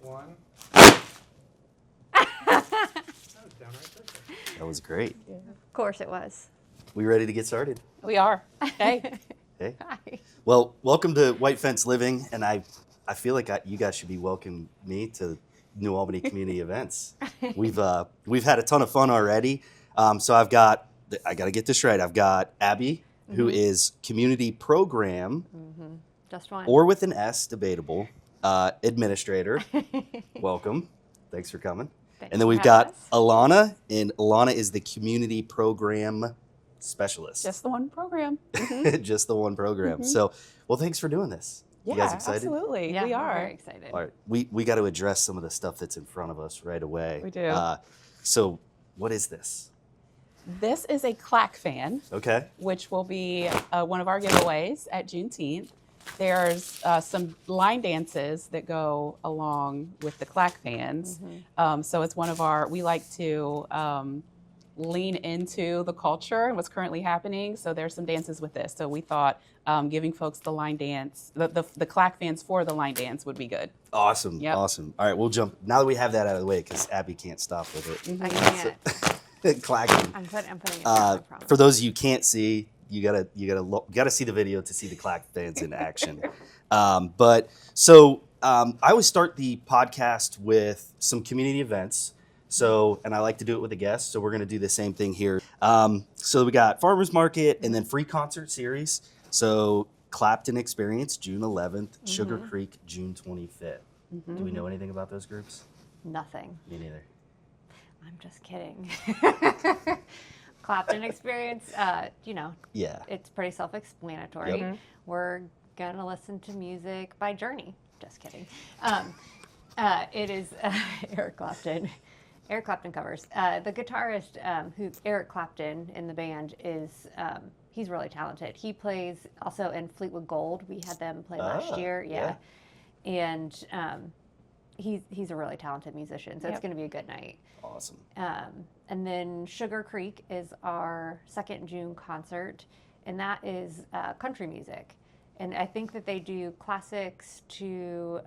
One. That was downright perfect. That was great. Of course it was. We ready to get started? We are. Hey. Hey. Hi. Well, welcome to White Fence Living, and I feel like you guys should be welcoming me to New Albany Community Events. We've had a ton of fun already. So I got to get this right. I've got Abby, who is community program, Just one. or with an S, debatable, administrator. Welcome. Thanks for coming. Thanks And then for we've having got us. Alonna, and Alonna is the community program specialist. Just the one program. Just the one program. So, well, thanks for doing this. Yeah, You guys excited? absolutely. Yeah, we we're are. very excited. All right, we got to address some of the stuff that's in front of us right away. We do. So, what is this? This is a clack fan, Okay. which will be one of our giveaways at Juneteenth. There's some line dances that go along with the clack fans. So it's one of our, we like to lean into the culture and what's currently happening. So there's some dances with this. So we thought giving folks the line dance, the clack fans for the line dance would be good. Awesome. Yep. Awesome. All right, we'll jump. Now that we have that out of the way, because Abby can't stop with it. I can't. Clacking. I'm putting it down, I promise. For those of you who can't see, you gotta see the video to see the clack fans in action. I always start the podcast with some community events. So, and I like to do it with a guest. So we're gonna do the same thing here. So we got farmers market and then free concert series. So Clapton Experience, June 11th, Sugar Creek, June 25th. Do we know anything about those groups? Nothing. Me neither. I'm just kidding. Clapton Experience, Yeah. it's pretty self-explanatory. Yep. We're going to listen to music by Journey. Just kidding. It is Eric Clapton. Eric Clapton covers. The guitarist Eric Clapton in the band is, he's really talented. He plays also in Fleetwood Gold. We had them play last year. Yeah. And he's a really talented musician, so it's going to be a good night. Awesome. And then Sugar Creek is our second June concert, and that is country music. And I think that they do classics to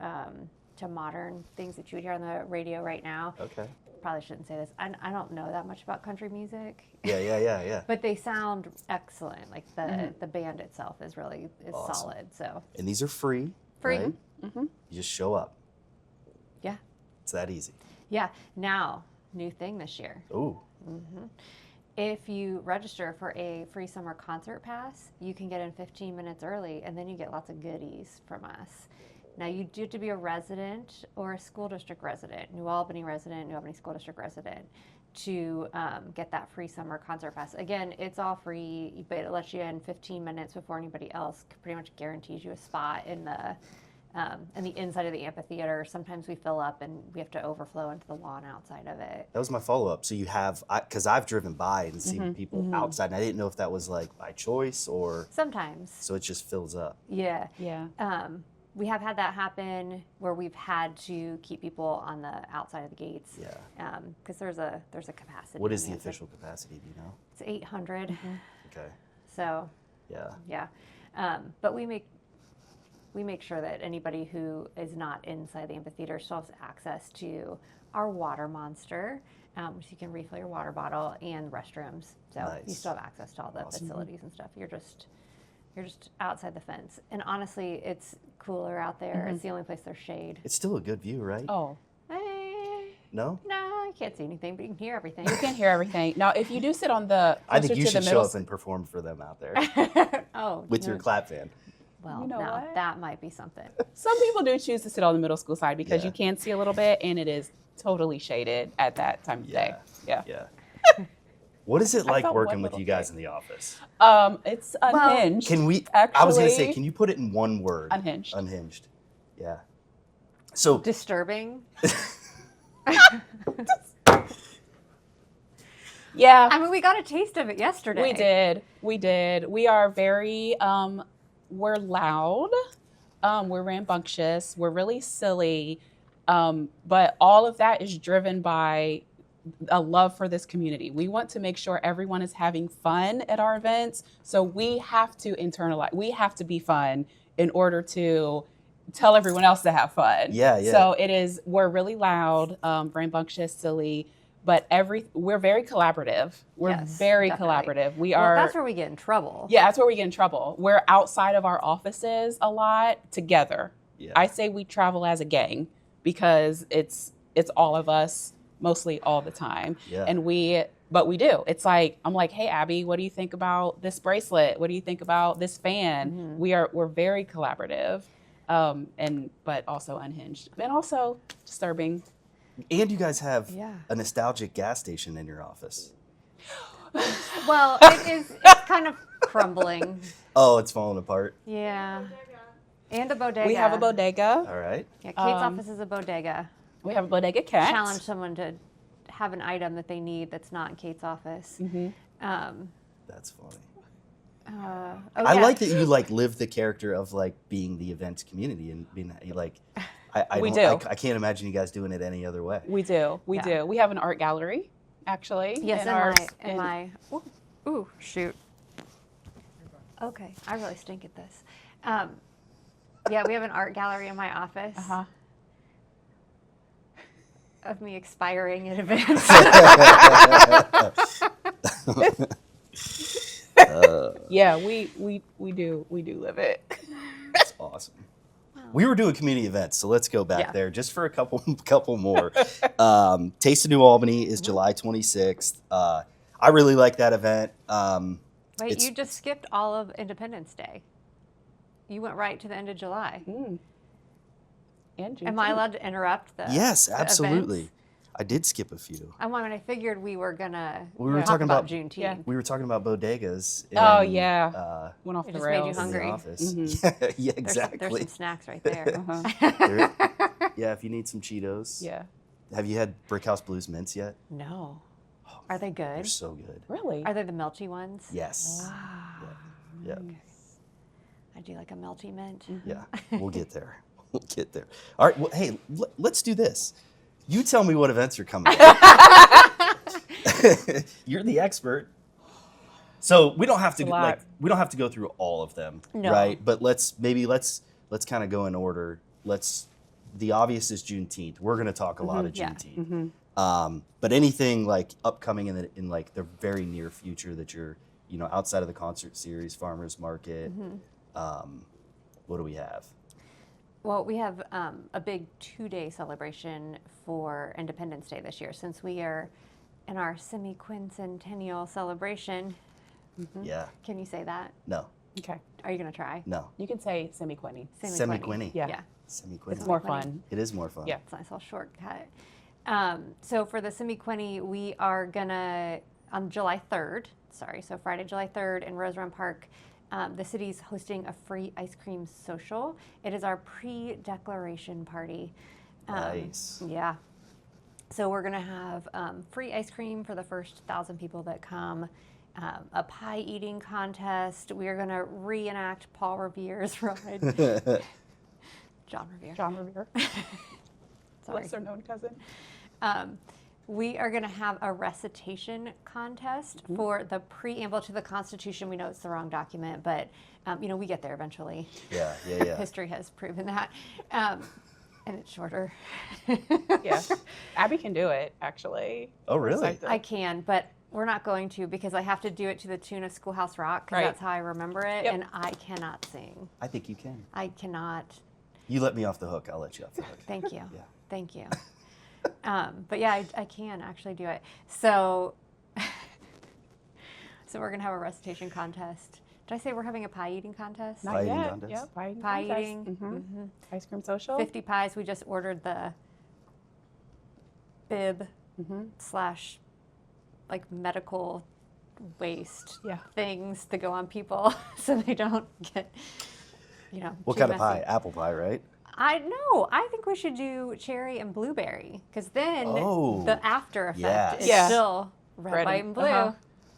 modern things that you would hear on the radio right now. Okay. Probably shouldn't say this. I don't know that much about country music. Yeah. But they sound excellent. Like the band itself is really Awesome. solid. So And these are free. free. Right? You just show up. Yeah. It's that easy. Yeah. Now, new thing this year. Ooh. If you register for a free summer concert pass, you can get in 15 minutes early, and then you get lots of goodies from us. Now, you do have to be a resident or a school district resident, New Albany resident, New Albany School District resident, to get that free summer concert pass. Again, it's all free, but it lets you in 15 minutes before anybody else. Pretty much guarantees you a spot in the inside of the amphitheater. Sometimes we fill up and we have to overflow into the lawn outside of it. That was my follow-up. So you have, because I've driven by and seen people outside, and I didn't know if that was like by choice or, Sometimes. so it just fills up. Yeah. Yeah. We have had that happen where we've had to keep people on the outside of the gates. Yeah. Because there's a capacity. What is the limit. official capacity, do you know? It's 800. Okay. So Yeah. but we make sure that anybody who is not inside the amphitheater still has access to our water monster, which you can refill your water bottle, and restrooms. So you Nice. still have access to all the Awesome. facilities and stuff. You're just outside the fence. And honestly, it's cooler out there. It's the only place there's shade. It's still a good view, right? Oh, No? No, you can't see anything, but you can hear everything. you can't hear everything. Now, if you do sit on the I think closer you to the should show middle, up and perform for them out there Oh, with no. your clap fan. Well, You know now what? that might be something. some people do choose to sit on the middle school side because Yeah. you can see a little bit, and it is totally shaded at that time of day. Yeah. What is it like felt working one with little you guys thing. in the office? It's unhinged. Can we, I was going to say, Actually- can you put it in one word? Unhinged. Unhinged. Yeah. So, Disturbing. Yeah. I mean, we got a taste of it yesterday. We did. We are very, we're loud. We're rambunctious. We're really silly. But all of that is driven by a love for this community. We want to make sure everyone is having fun at our events. So we have to internalize, we have to be fun in order to tell everyone else to have fun. Yeah, yeah. So we're really loud, rambunctious, silly, but we're very collaborative. We're Yes, very definitely. collaborative. We Well, are. that's where we get in trouble. Yeah, that's where we get in trouble. We're outside of our offices a lot together. Yeah. I say we travel as a gang because it's all of us mostly all the time. Yeah. But we do. It's like, I'm like, hey, Abby, what do you think about this bracelet? What do you think about this fan? We're very collaborative, but also unhinged and also disturbing. And you guys have Yeah. a nostalgic gas station in your office. Well, it's kind of crumbling. Oh, it's falling apart. Yeah. And a bodega. We have a bodega. All right. Yeah, Kate's office is a bodega. We have a bodega cat. Challenge someone to have an item that they need that's not in Kate's office. That's funny. Oh, I yeah. like that you like live the character of like being the event community and being like. We don't- do. I can't imagine you guys doing it any other way. We do. We Yeah. do. We have an art gallery, actually. Yes, in our- ooh, shoot. Okay, I really stink at this. Yeah, we have an art gallery in my office Uh-huh. of me expiring at events. Yeah, we do live it. That's awesome. We were doing community events, so let's go back Yeah. there just for a couple more. Taste of New Albany is July 26th. I really like that event. Wait, It's- you just skipped all of Independence Day. You went right to the end of July. And Am I allowed to interrupt the Yes, the absolutely. events? I did skip a few. I mean, I figured we were gonna We were talk talking about about- Juneteenth. Yeah. We were talking about bodegas. Oh, in, yeah. Went off It the just made you rails. in hungry. the office. Mhm. Yeah, There's exactly. some snacks right there. Uh-huh. Yeah, if you need some Cheetos. Yeah. Have you had Brickhouse Blues mints yet? No. Are they They're good? so good. Really? Are they the melty ones? Yes. Ah, Yeah. I do like a melty mint. Yeah. We'll get there. We'll get there. All right. Well, hey, let's do this. You tell me what events are coming up. You're the expert. So we don't have to It's a lot. we don't have to go through all of them, No. right? But let's kind of go in order. The obvious is Juneteenth. We're going to talk a lot of Yeah. Juneteenth. But anything like upcoming in like the very near future that you're, outside of the concert series, farmers market. What do we have? Well, we have a big 2-day celebration for Independence Day this year. Since we are in our semi-quincentennial celebration. Yeah. Can you say that? No. Okay. Are you going to try? No. You can say semi-quinny. Semi-quinny. Yeah. Yeah. Semi-quinny. It's more Semi-quinny. fun. It is more fun. Yeah. It's a nice little shortcut. So for the semi-quinny, we are gonna, on July 3rd, so Friday, July 3rd in Rose Run Park, the city's hosting a free ice cream social. It is our pre-declaration party. Nice. Yeah. So we're gonna have free ice cream for the first 1,000 people that come, a pie eating contest. We are gonna reenact Paul Revere's ride. John Revere. John Revere. Sorry. Lesser known cousin. We are going to have a recitation contest for the preamble to the Constitution. We know it's the wrong document, but we get there eventually. Yeah. History has proven that, and it's shorter. Yeah. Abby can do it, actually. Oh, really? Besides I can, but we're not going to because I have to do it to the tune of Schoolhouse Rock because Right. that's how I remember it, Yep. and I cannot sing. I think you can. I cannot. You let me off the hook. I'll let you off the hook. Thank you. Yeah. Thank you. But yeah, I can actually do it. So, so we're gonna have a recitation contest. Did I say we're having a pie eating contest? Not Pie eating yet. contest? Yeah, pie eating. Pie contest. eating. Mhm. Ice cream social. 50 pies. We just ordered the bib slash like medical waste Yeah. things to go on people so they don't get, What too kind of messy. pie? Apple pie, right? I know. I think we should do cherry and blueberry because then Oh, the after effect yes. is Yeah. still red, Red white, and- and blue. uh-huh.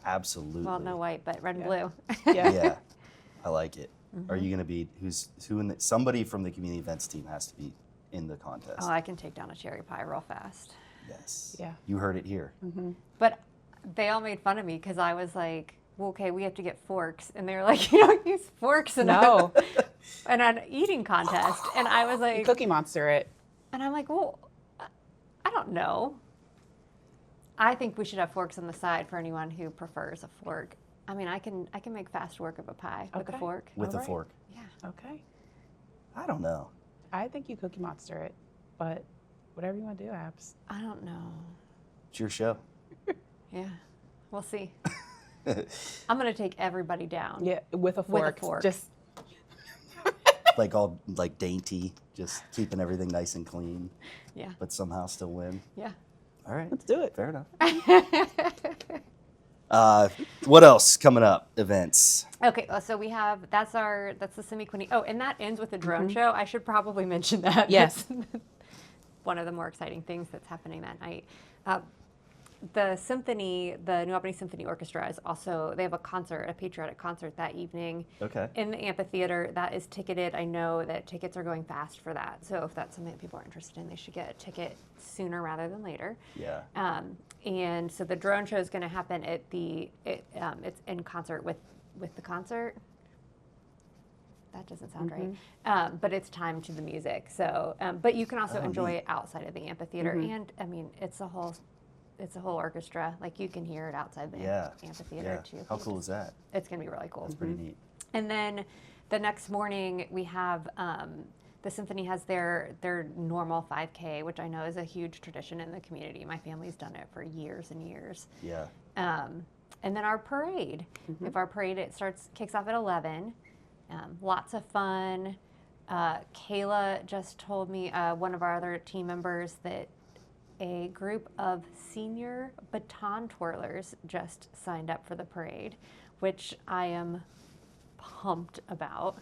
Absolutely. Well, no white, but red and Yeah. blue. Yeah. Yeah. I like it. Are you going to be somebody from the community events team has to be in the contest? Oh, I can take down a cherry pie real fast. Yes. Yeah. You heard it here. But they all made fun of me because I was like, well, okay, we have to get forks. And they were like, you don't use forks enough. No. and an eating contest. And I was like, Cookie Monster it. and I'm like, well, I don't know. I think we should have forks on the side for anyone who prefers a fork. I mean, I can make fast work of a pie with a Okay. fork. With a Alright. fork. Yeah. Okay. I don't know. I think you Cookie Monster it, but whatever you want to do, Abs. I don't know. It's your show. Yeah. We'll see. I'm going to take everybody down. Yeah, with a fork. fork. Just Like all like dainty, just keeping everything nice and clean, Yeah. but somehow still win. Yeah. All right. let's do it. Fair enough. What else coming up? Events. Okay, so we have, that's the semi-quincentennial. Oh, and that ends with a drone show. I should probably mention that. Yes. That's one of the more exciting things that's happening that night. The symphony, the New Albany Symphony Orchestra is also, they have a concert, a patriotic concert that evening Okay. in the amphitheater. That is ticketed. I know that tickets are going fast for that. So if that's something that people are interested in, they should get a ticket sooner rather than later. Yeah. And so the drone show is going to happen at it's in concert with the concert. That doesn't sound right. But it's timed to the music. So, but you can also enjoy it outside of the amphitheater. And I mean, it's a whole orchestra. Like you can hear it outside the amphitheater too. How cool is that? It's going to be really cool. That's pretty neat. And then the next morning we have the symphony has their normal 5K, which I know is a huge tradition in the community. My family's done it for years and years. Yeah. And then our parade. If our parade kicks off at 11. Lots of fun. Kayla just told me, one of our other team members, that a group of senior baton twirlers just signed up for the parade, which I am pumped about.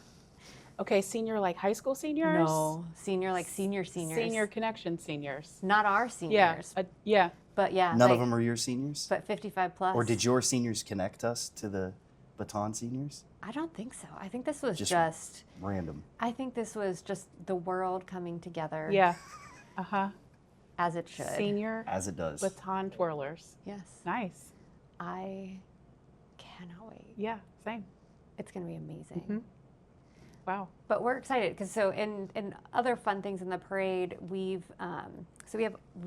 Okay, senior like high school seniors? No, senior like seniors. Senior connection seniors. Not our Yeah. seniors. Yeah. But yeah. None of them are your seniors? But 55 plus. Or did your seniors connect us to the baton seniors? I don't think so. I think this was Just random. I think this was just the world coming together. Yeah. Uh-huh. As it should. Senior As it does. baton twirlers. Yes. Nice. I cannot wait. Yeah, same. It's going to be amazing. Wow. But we're excited because in other fun things in the parade, we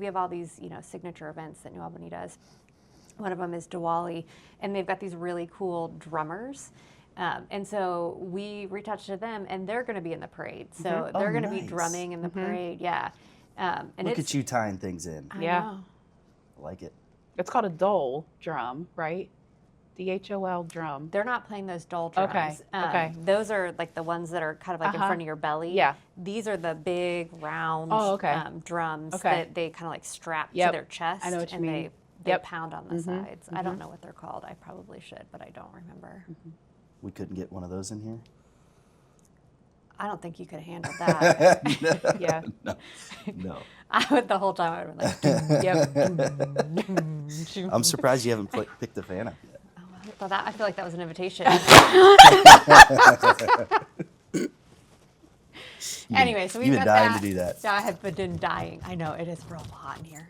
have all these signature events that New Albany does. One of them is Diwali, and they've got these really cool drummers. And so we reach out to them, and they're going to be in the parade. So they're going to be nice. drumming in the parade. Yeah. And Look at you tying things in. I Yeah. know. I like it. It's called a dole drum, right? DHOL drum. They're not playing those dull drums. Okay, okay. Those are like the ones that are kind of like in front of your belly. Yeah. These are the big round drums Okay. that they kind of like strap to Yep. their chest. I know what you and mean. They Yep. pound on the sides. I don't know what they're called. I probably should, but I don't remember. We couldn't get one of those in here? I don't think you could handle that. Yeah. No. I would the whole time. I would like. Yep. I'm surprised you haven't picked the fan up yet. Well, I feel like that was an invitation. Anyway, so we've You've got been dying that. to do that. Yeah, I have been dying. I know it is real hot in here.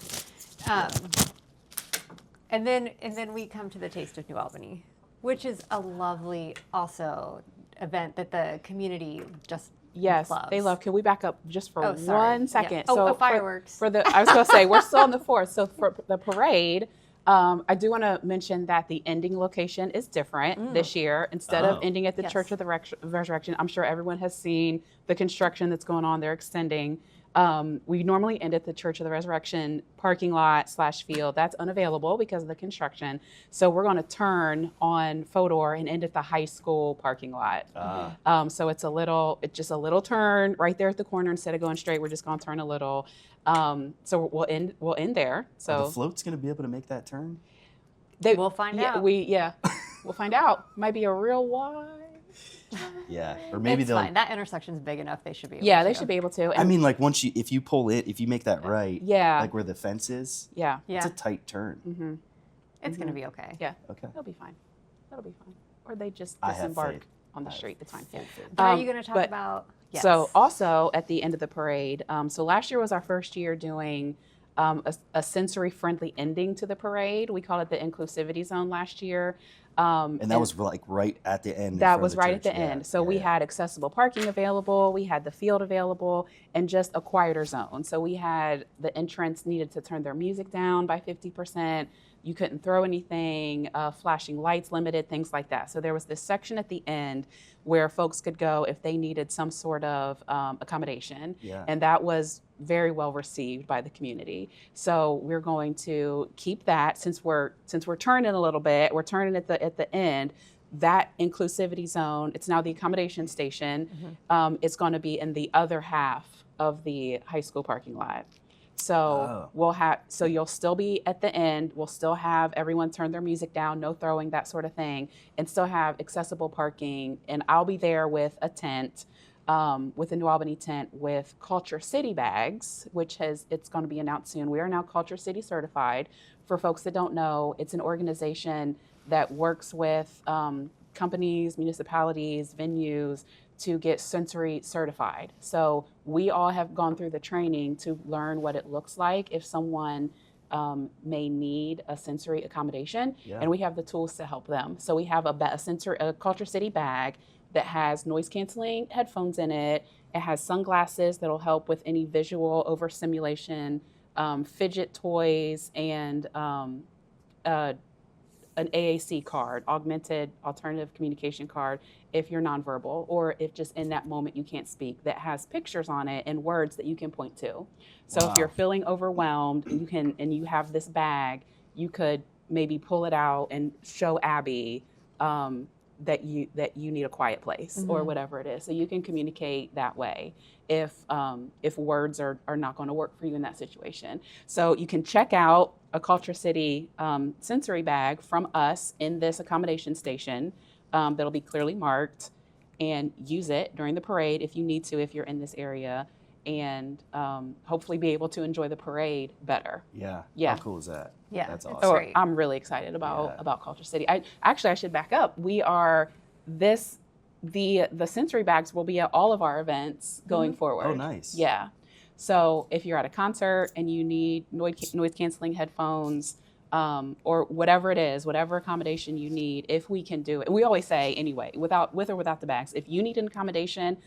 And then we come to the Taste of New Albany, which is a lovely also event that the community just Yes, loves. they love. Can we back up just for Oh, sorry. 1 second? Yeah. Oh, fireworks. For the, I was going to say, we're still on the 4th. So for the parade, I do want to mention that the ending location is different this year. Instead of ending at the Yes. Church of the Resurrection, I'm sure everyone has seen the construction that's going on. They're extending. We normally end at the Church of the Resurrection parking lot / field. That's unavailable because of the construction. So we're going to turn on Fodor and end at the high school parking lot. So it's just a little turn right there at the corner. Instead of going straight, we're just going to turn a little. So we'll end there. So Are the float's going to be able to make that turn? We'll find out. We'll find out. Might be a real wide. Yeah. Or maybe it's they'll. fine. That intersection's big enough. They should be able Yeah, to. they should be able to. I mean, like if you pull it, if you make that right, Yeah. like where the fence is, Yeah. Yeah, it's a tight turn. it's going to be okay. Yeah. Okay. It'll be fine. That'll be fine. Or they just I have disembark faith. on the street. It's fine. But are you going to talk but- about? Yes. So also at the end of the parade, so last year was our first year doing a sensory-friendly ending to the parade. We called it the inclusivity zone last year. And that was like right at the end. in That front of was the right at church. the Yeah, end. So yeah, we yeah. had accessible parking available, we had the field available, and just a quieter zone. So we had the entrance needed to turn their music down by 50%. You couldn't throw anything, flashing lights limited, things like that. So there was this section at the end where folks could go if they needed some sort of accommodation. Yeah. And that was very well received by the community. So we're going to keep that since we're turning a little bit, we're turning at the end. That inclusivity zone, it's now the accommodation station. It's going to be in the other half of the high school parking lot. So so you'll still be at the end. We'll still have everyone turn their music down, no throwing, that sort of thing, and still have accessible parking. And I'll be there with a tent, with a New Albany tent with Culture City bags, it's going to be announced soon. We are now Culture City certified. For folks that don't know, it's an organization that works with companies, municipalities, venues to get sensory certified. So we all have gone through the training to learn what it looks like if someone may need a sensory accommodation, and we have the tools to help them. So we have a Culture City bag that has noise canceling headphones in it. It has sunglasses that'll help with any visual overstimulation, fidget toys, and an AAC card, augmented alternative communication card, if you're nonverbal or if just in that moment you can't speak, that has pictures on it and words that you can point to. So if you're feeling overwhelmed, you have this bag, you could maybe pull it out and show Abbey that you need a quiet place or whatever it is. So you can communicate that way if words are not going to work for you in that situation. So you can check out a Culture City sensory bag from us in this accommodation station that'll be clearly marked, and use it during the parade if you need to, if you're in this area, and hopefully be able to enjoy the parade better. Yeah. Yeah. How cool is that? Yeah, That's it's awesome. great. I'm really excited about Culture City. I should back up. We are the sensory bags will be at all of our events going forward. Oh, nice. Yeah. So if you're at a concert and you need noise canceling headphones, or whatever it is, whatever accommodation you need, if we can do it. We always say anyway, with or without the bags, if you need an accommodation,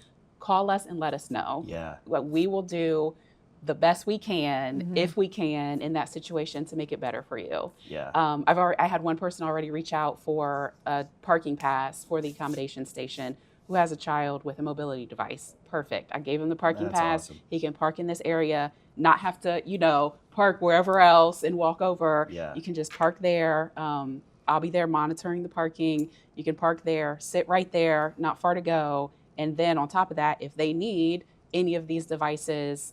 call us and let us know. Yeah. We will do the best we can, if we can, in that situation to make it better for you. Yeah. I had one person already reach out for a parking pass for the accommodation station who has a child with a mobility device. Perfect. I gave him the parking That's pass. awesome. He can park in this area, not have to, park wherever else and walk over. Yeah. You can just park there. I'll be there monitoring the parking. You can park there, sit right there, not far to go. And then on top of that, if they need any of these devices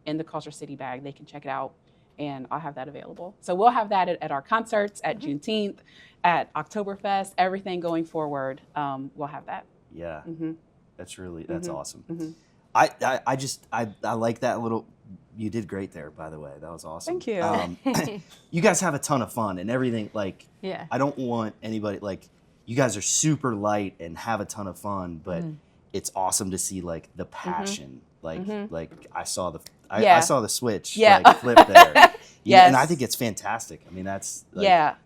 in the Culture City bag, they can check it out, and I'll have that available. So we'll have that at our concerts, at Juneteenth, at Oktoberfest, everything going forward. We'll have that. Yeah. That's awesome. I like that little. You did great there, by the way. That was awesome. Thank you. You guys have a ton of fun and everything. Like, Yeah. I don't want anybody you guys are super light and have a ton of fun, but it's awesome to see the passion. I saw the switch flip there. Yes. And I think it's fantastic. I mean, that's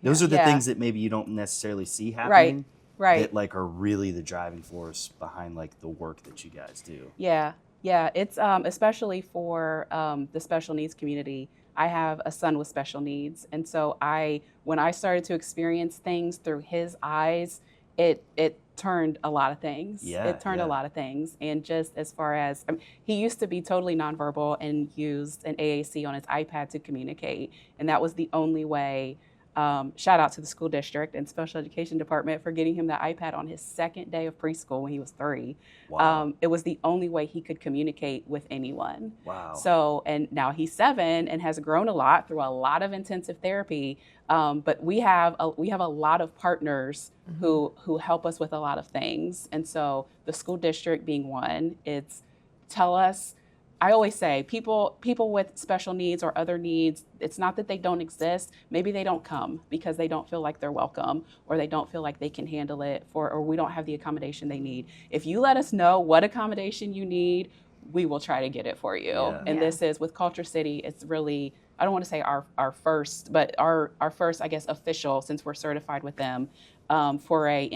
those are the things that maybe you don't necessarily see happening. Right. That are really the driving force behind the work that you guys do. Yeah. It's especially for the special needs community. I have a son with special needs, and so when I started to experience things through his eyes, it turned a lot of things. It turned a lot of things, and just as far as he used to be totally nonverbal and used an AAC on his iPad to communicate, and that was the only way. Shout out to the school district and special education department for getting him that iPad on his second day of preschool when he was 3. Wow. It was the only way he could communicate with anyone. Wow. So, and now he's 7 and has grown a lot through a lot of intensive therapy. But we have a lot of partners who help us with a lot of things. And so the school district being one, I always say people with special needs or other needs, it's not that they don't exist. Maybe they don't come because they don't feel like they're welcome, or they don't feel like they can handle it, or we don't have the accommodation they need. If you let us know what accommodation you need, we will try to get it for you. Yeah. And this is with Culture City, it's really I don't want to say our first, but our first, I guess, official, since we're certified with them, foray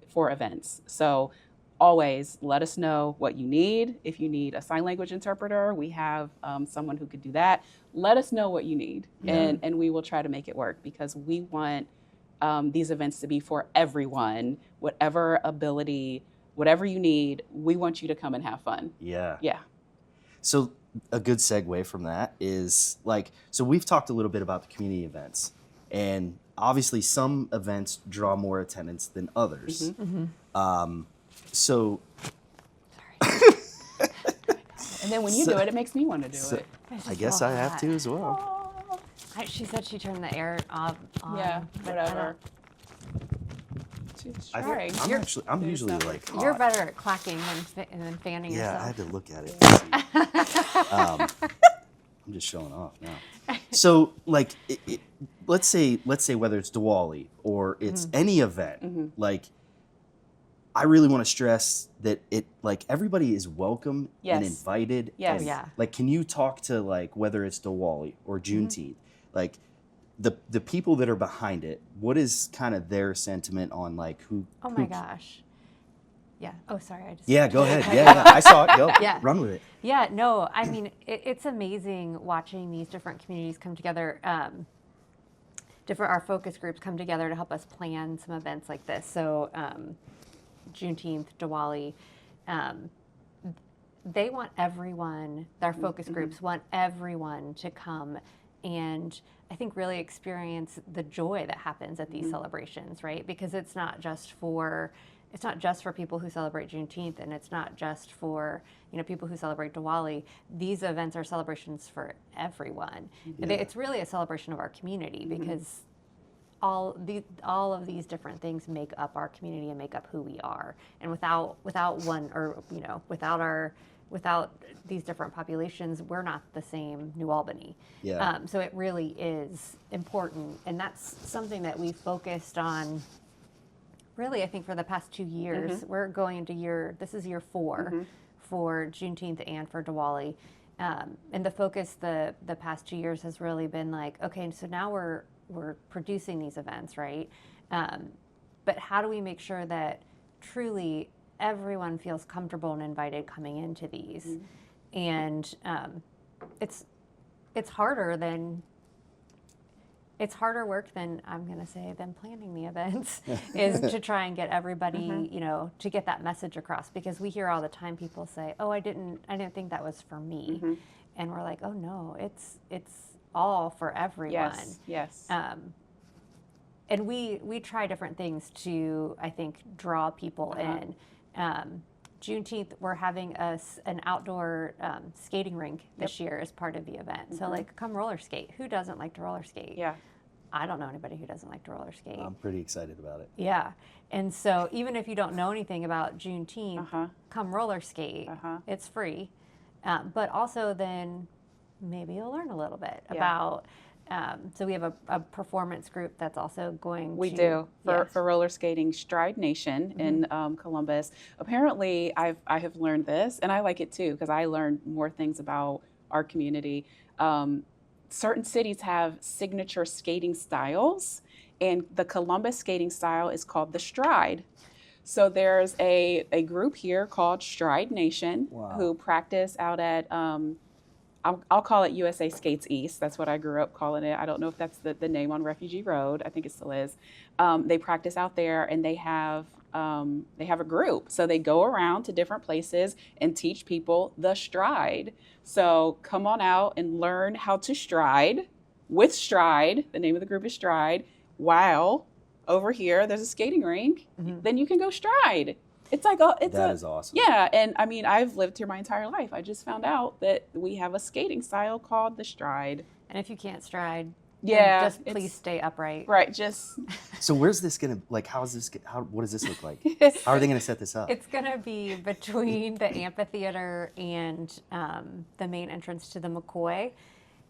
for events. So always let us know what you need. If you need a sign language interpreter, we have someone who could do that. Let us know what you need, and we will try to make it work, because we want these events to be for everyone, whatever ability, whatever you need. We want you to come and have fun. Yeah. Yeah. So a good segue from that is so we've talked a little bit about the community events, and obviously some events draw more attendance than others. So, and then when you do it, it makes me want to do it. I guess I have to as well. She said she turned the air on. Yeah, but whatever. I'm usually like hot. You're better at clacking than fanning Yeah, yourself. I had to look at it to see. I'm just showing off now. So let's say whether it's Diwali or it's any event, I really want to stress that everybody is welcome and invited. Yes. And, Yeah. can you talk to whether it's Diwali or Juneteenth, the people that are behind it? What is kind of their sentiment on who? Oh my gosh. Yeah. Oh, sorry. Yeah, go ahead. Yeah, I saw it. Go. Yeah. Run with it. Yeah. No, I mean, it's amazing watching these different communities come together. Our focus groups come together to help us plan some events like this. So, Juneteenth, Diwali, they want everyone, their focus groups want everyone to come and I think really experience the joy that happens at these celebrations, right? Because it's not just for people who celebrate Juneteenth, and it's not just for people who celebrate Diwali. These events are celebrations for everyone. Yeah. It's really a celebration of our community, because all of these different things make up our community and make up who we are. And without one, or without these different populations, we're not the same New Albany. Yeah. So it really is important, and that's something that we focused on. Really, I think for the past 2 years, we're going into this is year 4 for Juneteenth and for Diwali. And the focus the past 2 years has really been okay, so now we're producing these events, right? But how do we make sure that truly everyone feels comfortable and invited coming into these? And it's harder work than than planning the events is to try and get everybody, to get that message across, because we hear all the time people say, "Oh, I didn't think that was for me." And we're like, "Oh no, it's all for everyone." Yes. And we try different things to, I think, draw people in. Juneteenth, we're having an outdoor skating rink this year as part of the event. So come roller skate. Who doesn't like to roller skate? Yeah. I don't know anybody who doesn't like to roller skate. I'm pretty excited about it. Yeah. And so even if you don't know anything about Juneteenth, come roller skate. It's free. But also then maybe you'll learn a little bit about, so we have a performance group that's also going We to. do. Yes. For roller skating, Stride Nation in Columbus. Apparently, I have learned this, and I like it too, because I learned more things about our community. Certain cities have signature skating styles, and the Columbus skating style is called the Stride. So there's a group here called Stride Nation who practice out at, I'll call it USA Skates East. That's what I grew up calling it. I don't know if that's the name on Refugee Road. I think it still is. They practice out there, and they have a group. So they go around to different places and teach people the stride. So come on out and learn how to stride with Stride. The name of the group is Stride. While over here, there's a skating rink. Then you can go stride. That is awesome. Yeah, and I mean, I've lived here my entire life. I just found out that we have a skating style called the Stride. And if you can't stride, yeah, just please stay upright. Right, just. So where's this gonna what does this look like? How are they gonna set this up? It's gonna be between the amphitheater and the main entrance to the McCoy.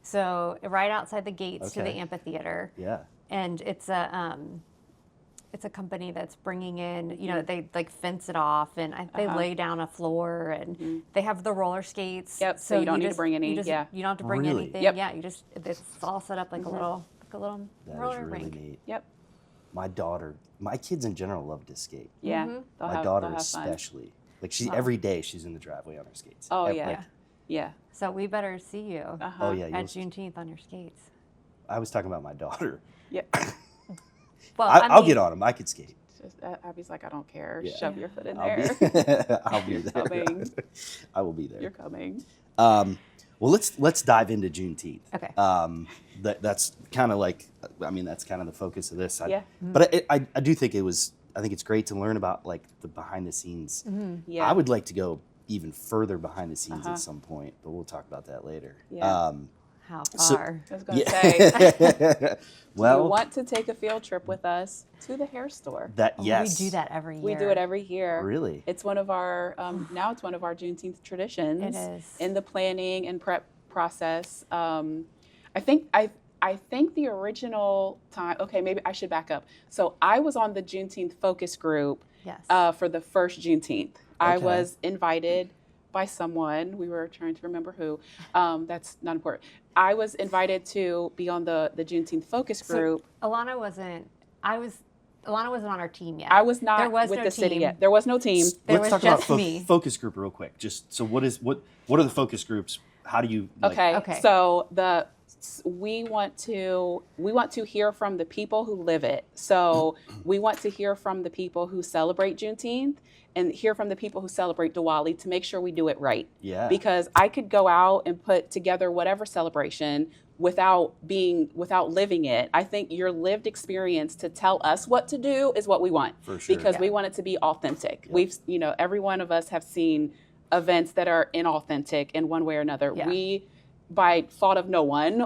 So right outside the gates to the amphitheater. Yeah. And it's it's a company that's bringing in, they like fence it off and they lay down a floor and they have the roller skates. Yep. So you don't need to bring any. You don't have to bring Really? anything. Yep. Yeah. It's all set up like a little That roller is really rink. neat. Yep. My kids in general love to skate. Yeah. My daughter especially. Like every day she's in the driveway on her skates. Oh, Every- yeah. like, Yeah. So we better see you Oh yeah. at Juneteenth on your skates. I was talking about my daughter. Yeah. Well, I'll get on them. I could skate. Just, Abby's like, I don't care. Yeah. Shove your foot in I'll there. I'll be there. Coming. I will be there. You're coming. Well, let's dive into Juneteenth. Okay. That's kind of like, that's kind of the focus of this. Yeah. But I do think I think it's great to learn about like the behind the scenes. Yeah. I would like to go even further behind the scenes at some point, but we'll talk about that later. Yeah. How so- far? I was going to say, well, you want to take a field trip with us to the hair store? yes. We do that every year. We do it every year. Really? It's one of our, now it's one of our Juneteenth traditions. It is. In the planning and prep process. I think the original time, okay, maybe I should back up. So I was on the Juneteenth focus group Yes. for the first Juneteenth. I Okay. was invited by someone. We were trying to remember who. That's not important. I was invited to be on the Juneteenth focus group. Alonna wasn't on our team yet. I was not There was with no the city team. yet. There was no team. There Let's was talk about just me. focus group real quick. Just so what are the focus groups? How do you Okay. So we want to hear from the people who live it. So we want to hear from the people who celebrate Juneteenth and hear from the people who celebrate Diwali to make sure we do it right. Yeah. Because I could go out and put together whatever celebration without living it. I think your lived experience to tell us what to do is what we want. For sure. Because we want it to be authentic. Yep. Every one of us have seen events that are inauthentic in one way or another. Yeah. We, by fault of no one,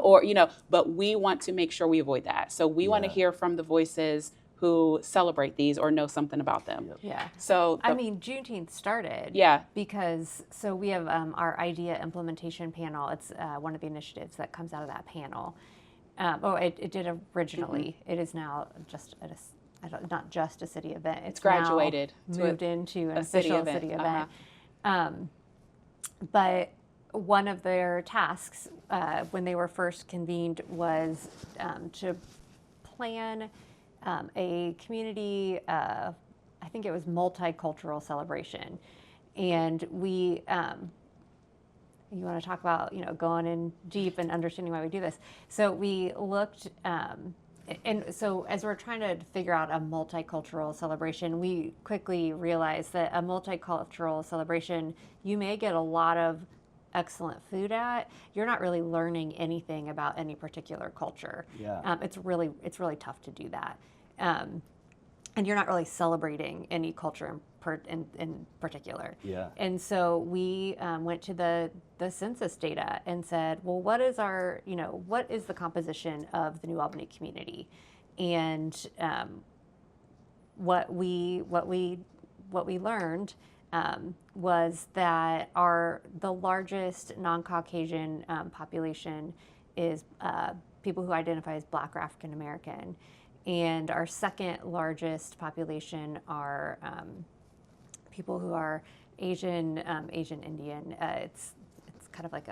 but we want to make sure we avoid that. So we want to Yeah. hear from the voices who celebrate these or know something about them. Yep. Yeah. So Juneteenth started. Yeah. Because we have our idea implementation panel. It's one of the initiatives that comes out of that panel. It did originally. Mm-hmm. It is now just not just a city event. It's graduated now to moved into an a city official event. city event. But one of their tasks when they were first convened was to plan a community, I think it was multicultural celebration. And we, you want to talk about, going in deep and understanding why we do this. So we looked, and so as we're trying to figure out a multicultural celebration, we quickly realized that a multicultural celebration, you may get a lot of excellent food at, you're not really learning anything about any particular culture. Yeah. It's really tough to do that. And you're not really celebrating any culture in particular. Yeah. And so we went to the census data and said, well, what is the composition of the New Albany community? And what we learned was that the largest non-Caucasian population is people who identify as Black or African American, and our second largest population are people who are Asian Indian. It's kind of like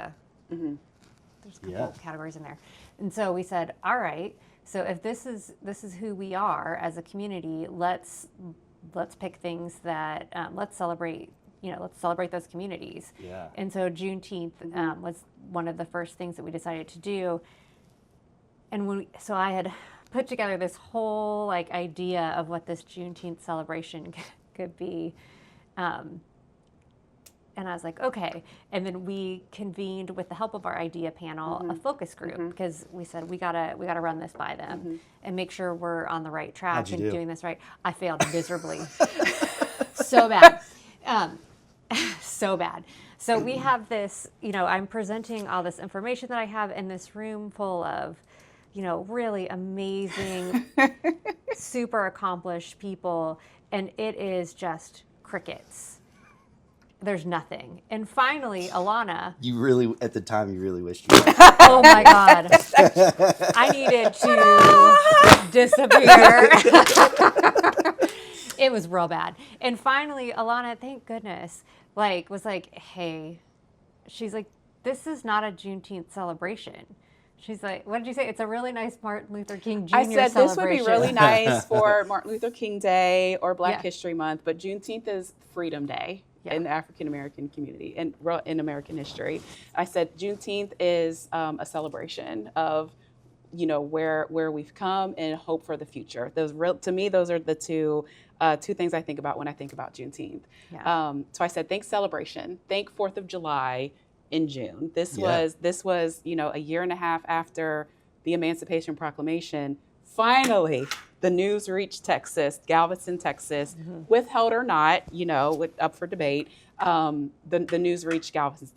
there's a couple categories in there, and so we said, all right, so if this is who we are as a community, let's pick things that let's celebrate those communities. Yeah. And so Juneteenth was one of the first things that we decided to do. And so I had put together this whole idea of what this Juneteenth celebration could be. And I was like, okay. And then we convened with the help of our idea panel, a focus group, because we said we gotta run this by them and make sure we're on the right track How'd you and do? doing this right. I failed miserably. So bad. So bad. So we have this, I'm presenting all this information that I have in this room full of, really amazing, super accomplished people, and it is just crickets. there's nothing. And finally, Alonna. You really, at the time, you really wished you had. Oh my God. I needed to disappear. It was real bad. And finally, Alonna, thank goodness, was like, hey, she's like, this is not a Juneteenth celebration. She's like, what did you say? It's a really nice Martin Luther King Jr. I said celebration. this would be really nice for Martin Luther King Day or Black History Month, but Juneteenth is Freedom Day in the African American community and in American history. I said Juneteenth is a celebration of, where we've come and hope for the future. To me, those are the two things I think about when I think about Juneteenth. Yeah. So I said, think celebration, think 4th of July in June. This was a year and a half after the Emancipation Proclamation. Finally, the news reached Texas, Galveston, Texas, withheld or not, up for debate. The news reached Galveston,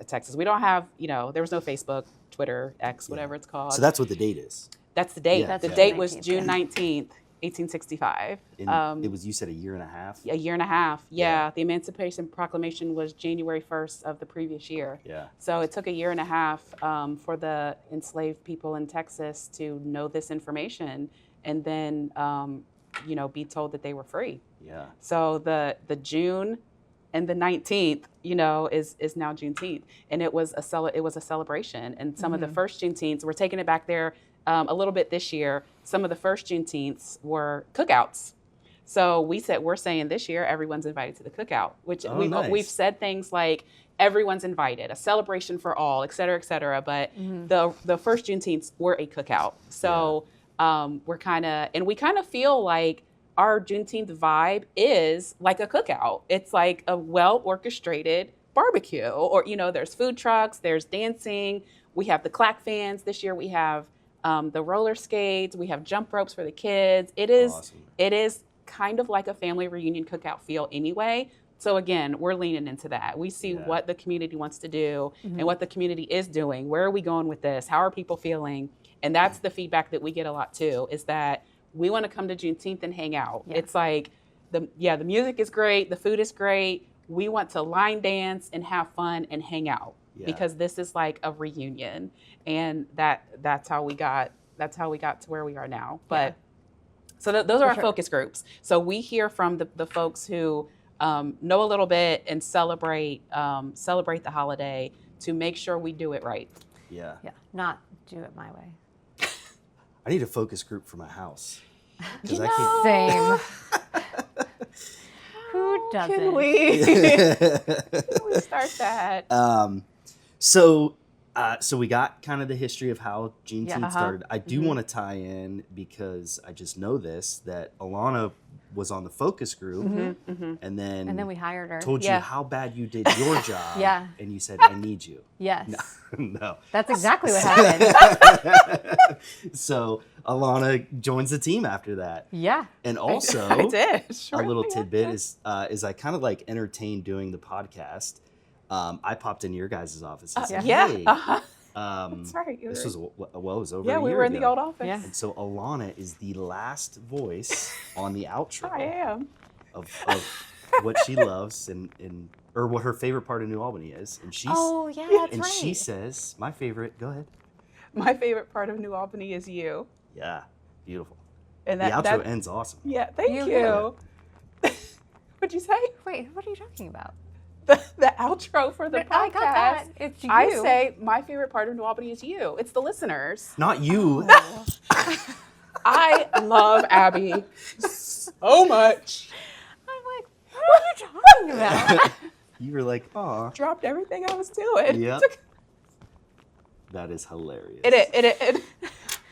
Texas. We don't have, there was no Facebook, Twitter, X, whatever it's called. So that's what the date is. That's the date. Yeah. The date was June 19th, 1865. And it was, you said, a year and a half? A year and a half, yeah. The Emancipation Proclamation was January 1st of the previous year. Yeah. So it took a year and a half for the enslaved people in Texas to know this information and then, be told that they were free. Yeah. So the June and the 19th, is now Juneteenth, and it was a celebration. And some of the first Juneteenths, we're taking it back there a little bit this year. Some of the first Juneteenths were cookouts. So we're saying this year everyone's invited to the cookout, which we've said things like everyone's invited, a celebration for all, et cetera, but the first Juneteenths were a cookout. So we kind of feel like our Juneteenth vibe is like a cookout. It's like a well-orchestrated barbecue, or, there's food trucks, there's dancing. We have the clack fans. This year we have the roller skates. We have jump ropes for the kids. It is kind of like a family reunion cookout feel anyway. So again, we're leaning into that. We see what the community wants to do and what the community is doing. Where are we going with this? How are people feeling? And that's the feedback that we get a lot too, is that we want to come to Juneteenth and hang out. Yeah. It's like, the music is great, the food is great. We want to line dance and have fun and hang out because this is like a reunion, and that's how we got to where we are now. But so those are our focus groups. So we hear from the folks who know a little bit and celebrate the holiday to make sure we do it right. Yeah. Yeah. Not do it my way. I need a focus group for my house. Same. Who doesn't? Can we start that? So we got kind of the history of how Juneteenth started. I do want to tie in, because I just know this, that Alonna was on the focus group, and then we hired her. Told you how bad you did your job, and you said, I need you. Yes. No. That's exactly what happened. So Alonna joins the team after that. Yeah. And also, I did. A little tidbit is I kind of like entertained doing the podcast. I popped into your guys' offices. Hey, that's right. This was it was over. Yeah, a we year were in ago. the old office. Yeah. And so Alonna is the last voice on the outro. I am. Of what she loves or what her favorite part of New Albany is. And she's that's and right. she says, my favorite, go ahead. My favorite part of New Albany is you. Yeah, beautiful. And the outro ends awesome. Yeah, thank you. What'd you say? Wait, what are you talking about? The outro for the podcast. I got that. It's you. I say my favorite part of New Albany is you. It's the listeners. Not you. I love Abby so much. I'm like, what are you talking about? You were like, aw. Dropped everything I was doing. Yep. That is hilarious. It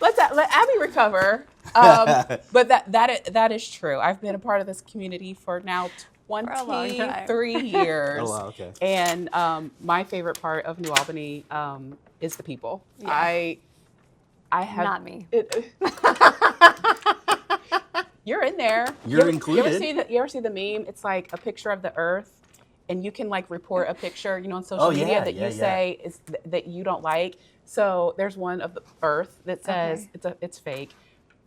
let Abby recover. But that is true. I've been a part of this community for now 23 years. Oh, wow, okay. And my favorite part of New Albany is the people. Yeah. I have Not me. You're in there. You're included. You ever see the meme? It's like a picture of the earth, and you can like report a picture, on social media that you say is that you don't like. So there's one of the earth that says it's fake.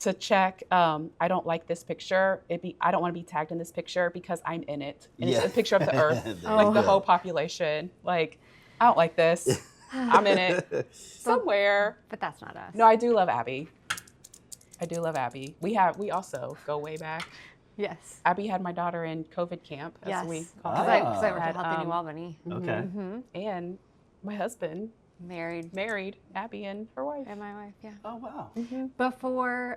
to check. I don't like this picture. I don't want to be tagged in this picture because I'm in it. And it's a picture of the earth, like the whole population. Like, I don't like this. I'm in it somewhere. But that's not us. No, I do love Abbey. We also go way back. Yes. Abby had my daughter in COVID camp, as Yes. we call Because it. I worked Had, at Healthy New Albany. Okay. And my husband Married. Abby and her wife. And my wife, yeah. Oh wow. Before,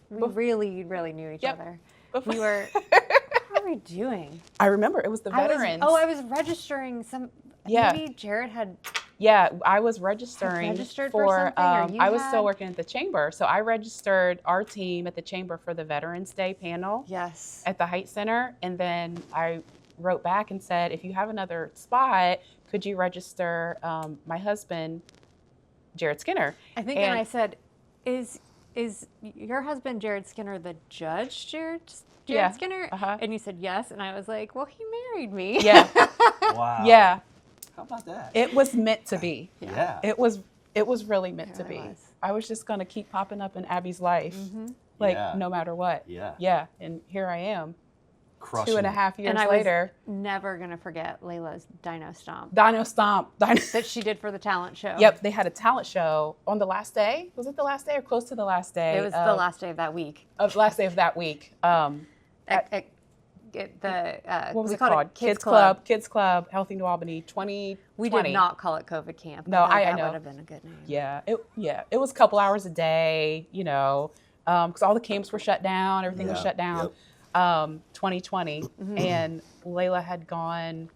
we really, really knew each other. We were, what were we doing? I remember it was the veterans. I was registering some, maybe Jared had. Yeah, I was registering Registered for something, or you I was had? still working at the chamber. So I registered our team at the chamber for the Veterans Day panel Yes. at the Height Center. And then I wrote back and said, if you have another spot, could you register my husband, Jared Skinner? I think, and I said, is your husband Jared Skinner the judge, Jared Skinner? Uh-huh. And you said yes, and I was like, well, he married me. Yeah. Wow. Yeah. How about that? It was meant to be. Yeah. It was really meant to really be. was. I was just gonna keep popping up in Abby's life, no matter what. Yeah. Yeah. And here I am, Crushing 2.5 years And I later. was never gonna forget Layla's Dino Stomp Dino Stomp. that she did for the talent show. Yep, they had a talent show on the last day. Was it the last day or close to the last day? It was the last day of that week. Last day of that week. What was we it called called? Kids Club, Healthy New Albany, 2020. We did not call it COVID camp. No, I know. That would have been a good name. Yeah, it was a couple hours a day, because all the camps were shut down, everything was shut down. 2020, and Layla had gone,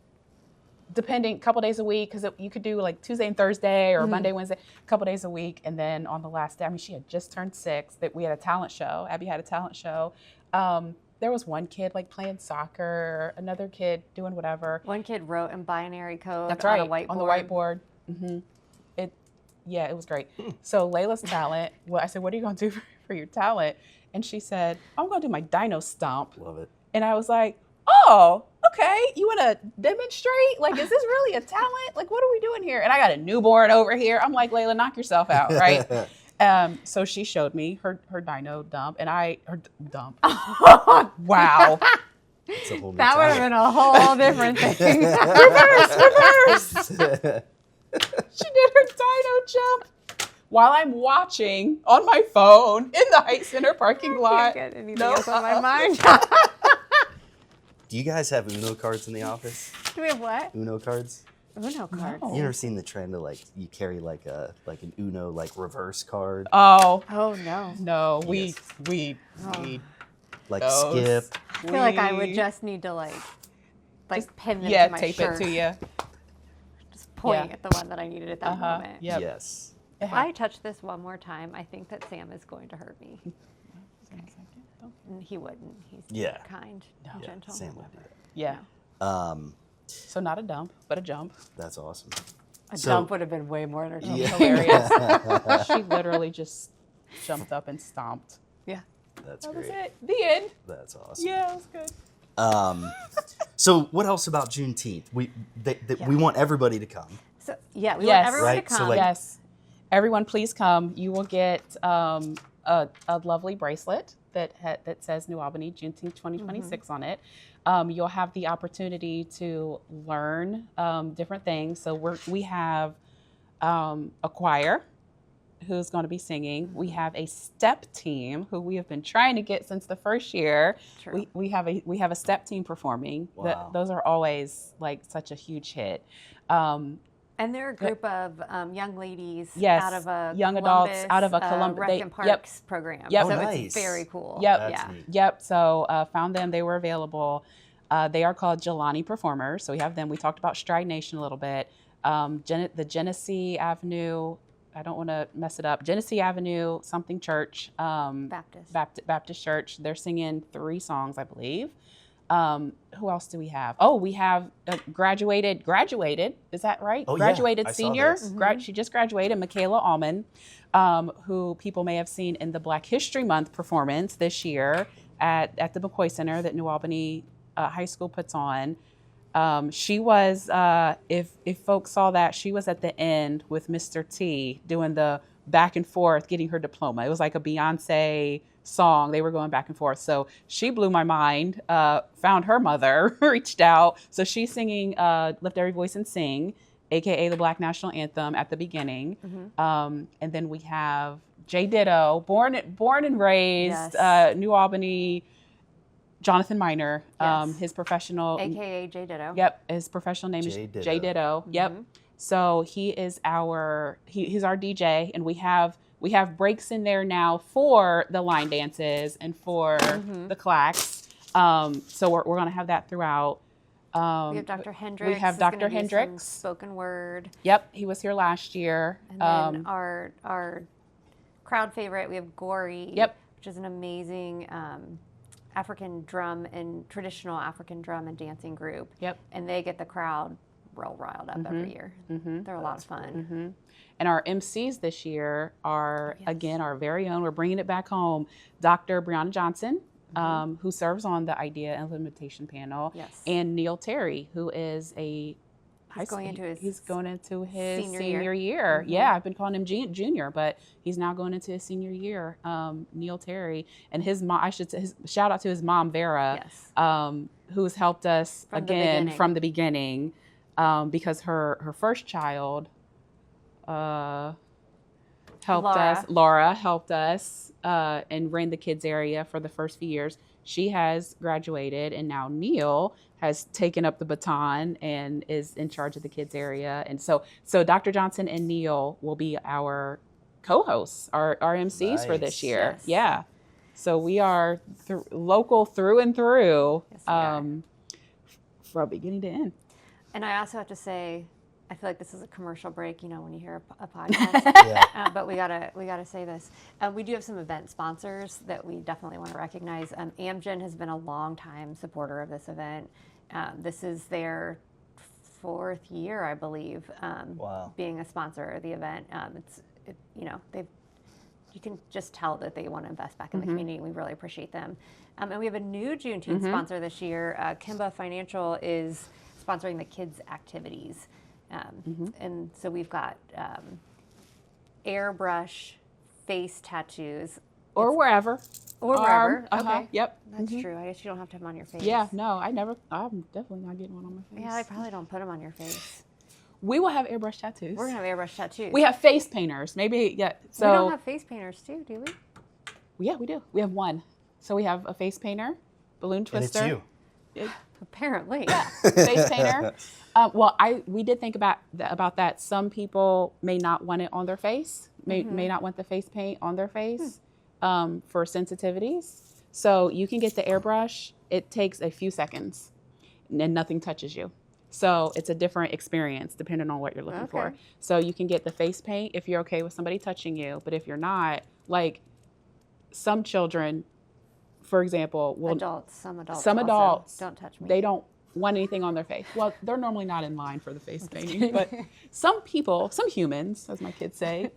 depending, a couple days a week, because you could do like Tuesday and Thursday or Monday, Wednesday, a couple days a week, and then on the last day, she had just turned 6. That we had a talent show. Abby had a talent show. There was one kid like playing soccer, another kid doing whatever. One kid wrote in binary code That's right, on a whiteboard. on the whiteboard. It was great. So Layla's talent, I said, what are you going to do for your talent? And she said, I'm going to do my Dino Stomp. Love it. And I was like, oh, okay. You want to demonstrate? Like, is this really a talent? Like, what are we doing here? And I got a newborn over here. I'm like, Layla, knock yourself out, right? So she showed me her Dino Dump, and her dump. Wow. It's a whole new That would have talent. been a whole different thing. Reverse. She did her Dino jump while I'm watching on my phone in the Height Center parking lot. Can't get anything else on my mind. Do you guys have Uno cards in the office? Do we have what? Uno cards? Uno cards. No. You ever seen the trend of you carry like an Uno reverse card? Oh Oh no. no, Yes. we Like those. skip. I feel like I would just need to pin them to my tape shirt. it to you. Just point Yeah. at the one that I needed at that moment. Yep. Yes. If I touch this one more time, I think that Sam is going to hurt me. And he wouldn't. He's Yeah. kind, and Yeah, gentle. Sam would do that. Yeah. So not a dump, but a jump. That's awesome. A So- dump would have been way more entertaining. Yeah. Hilarious. She literally just jumped up and stomped. Yeah. That's That was great. it. The end. That's awesome. Yeah, it was good. So what else about Juneteenth? We want everybody to come. So yeah, we Yes. want everyone Right, to so, come. Yes. Everyone, please come. You will get a lovely bracelet that says New Albany Juneteenth 2026 on it. You'll have the opportunity to learn different things. So we have a choir who's going to be singing. We have a step team who we have been trying to get since the first year. True. We have a step team performing. Wow. Those are always such a huge hit. And they're a group of young ladies Yes, out of a young adults out of a Columbus- Rec they- and yep. Parks program. Yep. So Oh, nice. it's very cool. Yep. That's Yeah. neat. Yep. So found them. They were available. They are called Jelani Performers. So we have them. We talked about Stride Nation a little bit. The Genesee Avenue. I don't want to mess it up. Genesee Avenue something church. Baptist. Baptist Church. They're singing 3 songs, I believe. Who else do we have? Oh, we have graduated. Is that right? Oh, yeah. Graduated I saw senior. this. She just graduated, Michaela Allman, who people may have seen in the Black History Month performance this year at the McCoy Center that New Albany High School puts on. She was, if folks saw that, she was at the end with Mr. T doing the back and forth getting her diploma. It was like a Beyonce song. They were going back and forth. So she blew my mind, found her mother, reached out. So she's singing Lift Every Voice and Sing, AKA the Black National Anthem at the beginning. And then we have Jay Ditto, born and raised, New Albany, Jonathan Minor, his professional, AKA Jay Ditto. Yep, his professional name is Jay Ditto. Yep. So he is he's our DJ, and we have breaks in there now for the line dances and for the clacks. So we're gonna have that throughout. We have Dr. Hendricks. We have Dr. Hendricks. Spoken word. Yep, he was here last year. And then our crowd favorite, we have Gory. Yep. Which is an amazing African drum and traditional African drum and dancing group. Yep. And they get the crowd real riled up every year. They're a lot of fun. And our MCs this year are, again, our very own, we're bringing it back home, Dr. Brianna Johnson, who serves on the Idea and Implementation panel, and Neil Terry, who is he's going into his senior year. Yeah, I've been calling him junior, but he's now going into his senior year. Neil Terry and his mom. I should say, shout out to his mom Vera, who's helped us from the beginning, because her first child Laura helped us and ran the kids area for the first few years. She has graduated, and now Neil has taken up the baton and is in charge of the kids area. And so Dr. Johnson and Neil will be our co-hosts, our MCs for this year. Yes. Yeah. So we are local through and through, from beginning to end. And I also have to say, I feel like this is a commercial break, when you hear a podcast. But we gotta say this. We do have some event sponsors that we definitely want to recognize. Amgen has been a long-time supporter of this event. This is their 4th year, I believe, being a sponsor of the event. You can just tell that they want to invest back in the community. We really appreciate them. And we have a new Juneteenth sponsor this year. Kimba Financial is sponsoring the kids' activities. And so we've got airbrush face tattoos. Or wherever. Okay. Yep. That's true. I guess you don't have to have them on your face. Yeah, no, I'm definitely not getting one on my face. Yeah, I probably don't put them on your face. We will have airbrush tattoos. We're going to have airbrush tattoos. We have face painters. Maybe, So we don't have face painters too, do we? Yeah, we do. We have one. So we have a face painter, balloon twister. And it's you. Apparently. Yeah, face painter. We did think about that. Some people may not want it on their face, may not want the face paint on their face for sensitivities. So you can get the airbrush. It takes a few seconds and nothing touches you. So it's a different experience depending on what you're looking for. So you can get the face paint if you're okay with somebody touching you. But if you're not, like some children, for example, some adults don't touch me. They don't want anything on their face. Well, they're normally not in line for the face painting, but some humans, as my kids say,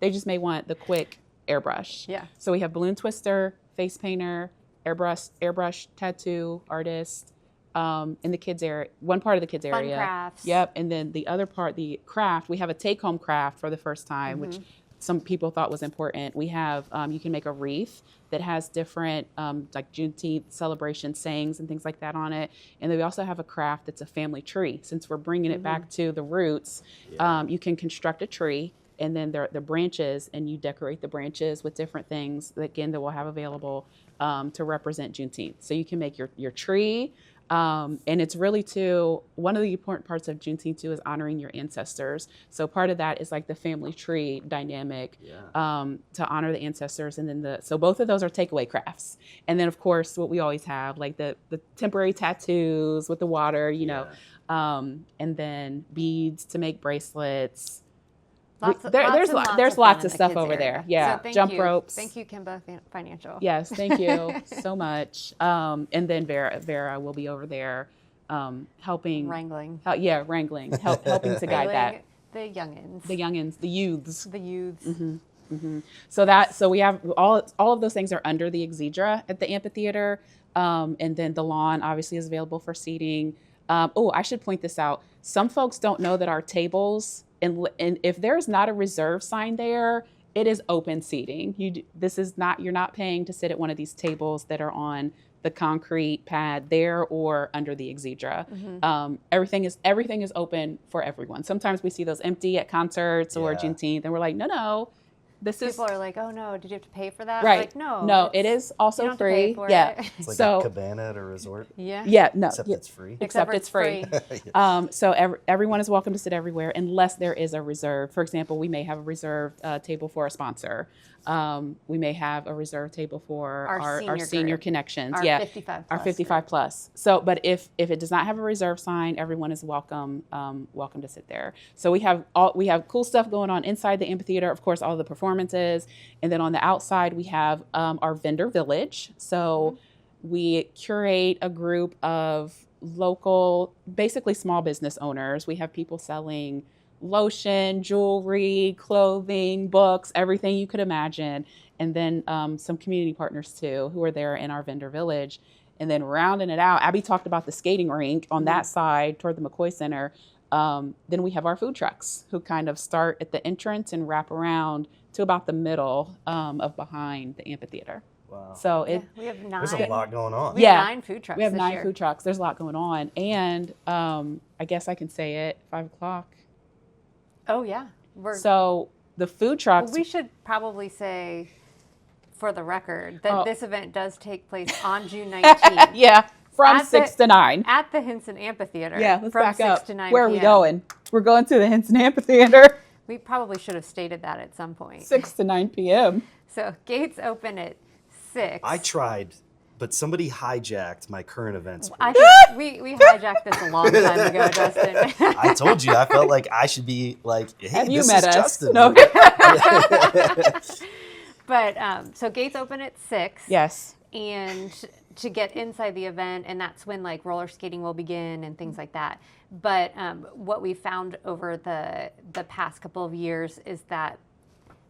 they just may want the quick airbrush. Yeah. So we have balloon twister, face painter, airbrush tattoo artist, in the kids area, one part of the kids area. Fun crafts. Yep. And then the other part, the craft, we have a take home craft for the first time, which some people thought was important. We have, you can make a wreath that has different like Juneteenth celebration sayings and things like that on it. And then we also have a craft that's a family tree. Since we're bringing it back to the roots, you can construct a tree, and then the branches, and you decorate the branches with different things, again, that we'll have available to represent Juneteenth. So you can make your tree. And it's really one of the important parts of Juneteenth too is honoring your ancestors. So part of that is like the family tree dynamic, to honor the ancestors. And then so both of those are takeaway crafts. And then of course, what we always have, like the temporary tattoos with the water, and then beads to make bracelets. There's lots of stuff over there. Yeah, so jump ropes. Thank you, Kimba Financial. Yes, thank you so much. And then Vera will be over there helping. Wrangling. Wrangling, helping to guide that. The youngins. The youths. The youths. So we have all of those things are under the Exedra at the amphitheater. And then the lawn obviously is available for seating. I should point this out. some folks don't know that our tables, and if there's not a reserve sign there, it is open seating. You're not paying to sit at one of these tables that are on the concrete pad there or under the exedra. Everything is open for everyone. Sometimes we see those empty at concerts or Juneteenth, and we're like, no. People are like, oh no, did you have to pay for that? Right. Like, no, it is also you don't have to free. pay for Yeah. it. It's like So- a cabana at a resort. Yeah, no. Except it's free. Except it's free. So everyone is welcome to sit everywhere unless there is a reserve. For example, we may have a reserved table for a sponsor. We may have a reserved table for our senior group. connections. Our 55 our plus 55 plus. So, but if it does not have a reserve sign, everyone is welcome to sit there. So we have cool stuff going on inside the amphitheater. Of course, all the performances, and then on the outside we have our vendor village. So we curate a group of local, basically small business owners. We have people selling lotion, jewelry, clothing, books, everything you could imagine. And then some community partners too, who are there in our vendor village. And then rounding it out, Abby talked about the skating rink on that side toward the McCoy Center. Then we have our food trucks who kind of start at the entrance and wrap around to about the middle of behind the amphitheater. Wow. So we have 9. There's a lot going on. We have 9 food trucks. We have this 9 year. food trucks. There's a lot going on. And I guess I can say it, 5 o'clock. Oh yeah. So the food trucks. We should probably say, for the record, that this event does take place on June 19th. Yeah, from At 6 to 9. At the Hinson Amphitheater. Yeah, let's from back 6 up. to 9 Where are we PM. going? We're going to the Hinson Amphitheater. We probably should have stated that at some point. 6 to 9 p.m. So gates open at 6. I tried, but somebody hijacked my current events. I page. think we hijacked this a long time ago, Justin. I told you, I felt like I should be like, hey, Have you this met is us? Justin. No. But so gates open at 6. Yes. And to get inside the event, and that's when like roller skating will begin and things like that. But what we found over the past couple of years is that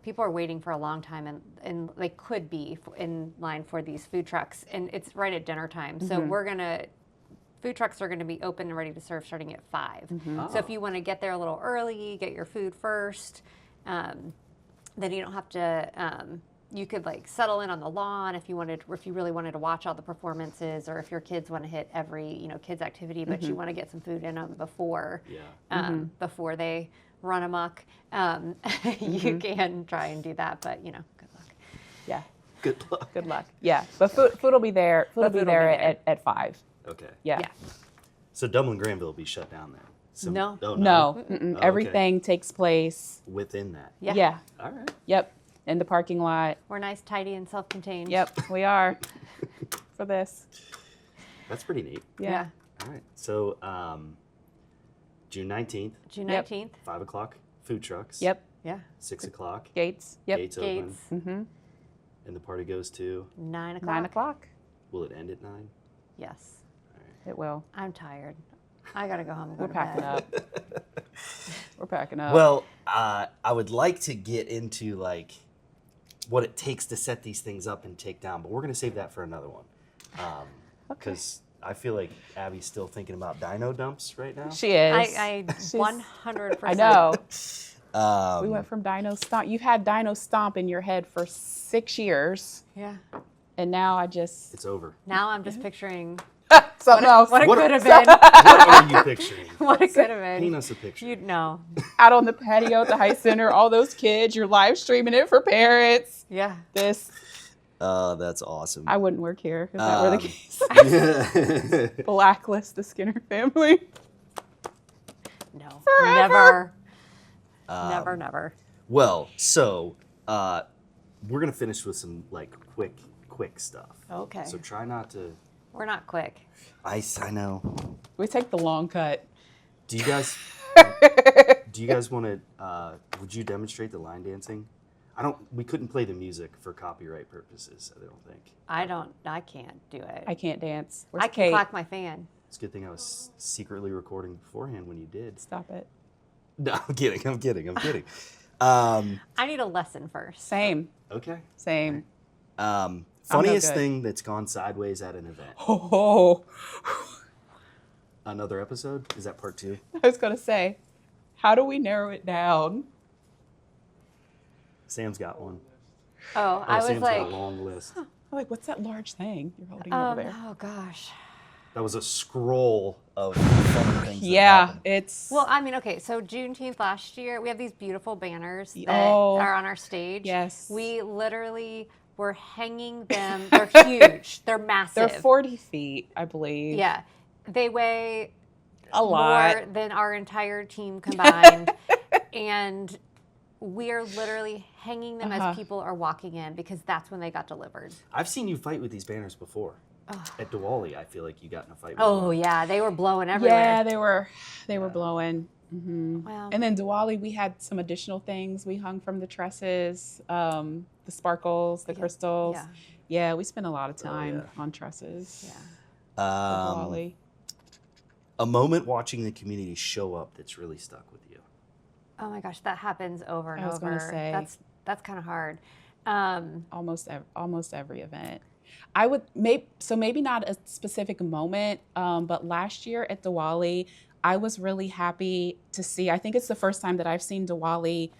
people are waiting for a long time, and they could be in line for these food trucks, and it's right at dinner time. So food trucks are gonna be open and ready to serve starting at 5. So if you want to get there a little early, get your food first, then you don't have to. You could like settle in on the lawn if you really wanted to watch all the performances, or if your kids want to hit every kids activity, but you want to get some food in them before they run amok. You can try and do that, but good luck. Yeah. Good luck. Good luck. Yeah. But food will be there. Food will be there at 5. Okay. Yeah. So Dublin Granville will be shut down then? No. Oh, No. Oh, okay. Everything takes place. Within that. Yeah. All right. Yep. In the parking lot. We're nice, tidy, and self-contained. Yep. We are for this. That's pretty neat. Yeah. All right. So June 19th, June Yep. 19th. 5 o'clock, food trucks. Yep. Yeah. 6 o'clock, Gates. Yep. gates Gates. open, and the party goes to, 9 o'clock. 9 o'clock. will it end at 9? Yes. It will. I'm tired. I gotta go home and go We're to packing bed. up. We're packing up. Well, I would like to get into like what it takes to set these things up and take down, but we're going to save that for another one. Because I feel like Abby's still thinking about dino dumps right now. she is. I She's- 100%. I know. Um, We went from Dino Stomp. You've had Dino Stomp in your head for 6 years, Yeah. and now I just It's over. Now I'm just picturing something else. what it What- could have been. What are you picturing? What it could have Paint been. us a picture. You'd know. Out on the patio at the High Center, all those kids. You're live streaming it for parents. Yeah. This That's awesome. I wouldn't work here if that were the case. Blacklist the Skinner family. No. Forever. Never. Never. Well, so we're gonna finish with some like quick stuff. Okay. So try not to. We're not quick. I know. We take the long cut. Do you guys want to? Would you demonstrate the line dancing? We couldn't play the music for copyright purposes. I don't think. I can't do it. I can't dance. Where's I can Kate? clap my fan. It's a good thing I was secretly recording beforehand when you did. Stop it. No, I'm kidding. I need a lesson first. Same. Okay. Same. Funniest good. thing that's gone sideways at an event. Oh. another episode? Is that part 2? I was going to say, how do we narrow it down? Sam's got one. Oh, I was Sam's like, got a long list. I'm like, what's that large thing you're holding over there? oh gosh. That was a scroll of fun things. that Yeah, happened. it's Well, I mean, okay, so Juneteenth last year, we have these beautiful banners that Oh. are on our stage. Yes. We literally were hanging them. They're huge. They're massive. they're 40 feet, I believe. Yeah. They weigh A lot. more than our entire team combined. And we are literally hanging them as people are walking in because that's when they got delivered. I've seen you fight with these banners before. At Diwali, I feel like you got in a fight with Oh, one. yeah. They were blowing everywhere. Yeah, they were blowing. Wow. And then Diwali, we had some additional things. We hung from the tresses, the sparkles, the crystals. Yeah. Yeah, we spent a lot of time yeah. on tresses. Yeah. For Diwali. A moment watching the community show up that's really stuck with you. Oh my gosh, that happens over and I was over. gonna say. That's kind of hard. Almost every event. I would maybe not a specific moment, but last year at Diwali, I was really happy to see. I think it's the first time that I've seen Diwali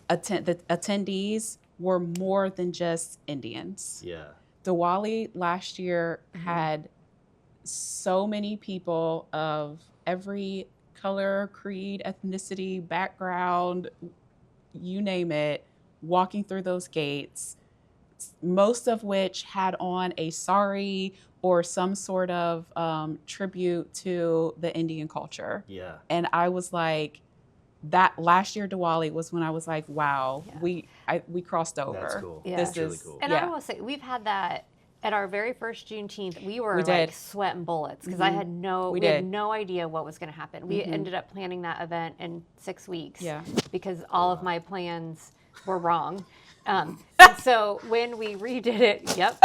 the attendees were more than just Indians. Yeah. Diwali last year had so many people of every color, creed, ethnicity, background, you name it, walking through those gates, most of which had on a sari or some sort of tribute to the Indian culture. Yeah. And I was like, that last year Diwali was when I was like, wow, we crossed over. That's cool. Yeah. This That's really is cool. And I will say, we've had that at our very first Juneteenth. We were We like did. sweating bullets because I had We we had did. no idea what was going to happen. We ended up planning that event in 6 weeks Yeah. because all of my plans were wrong. And so when we redid it, yep,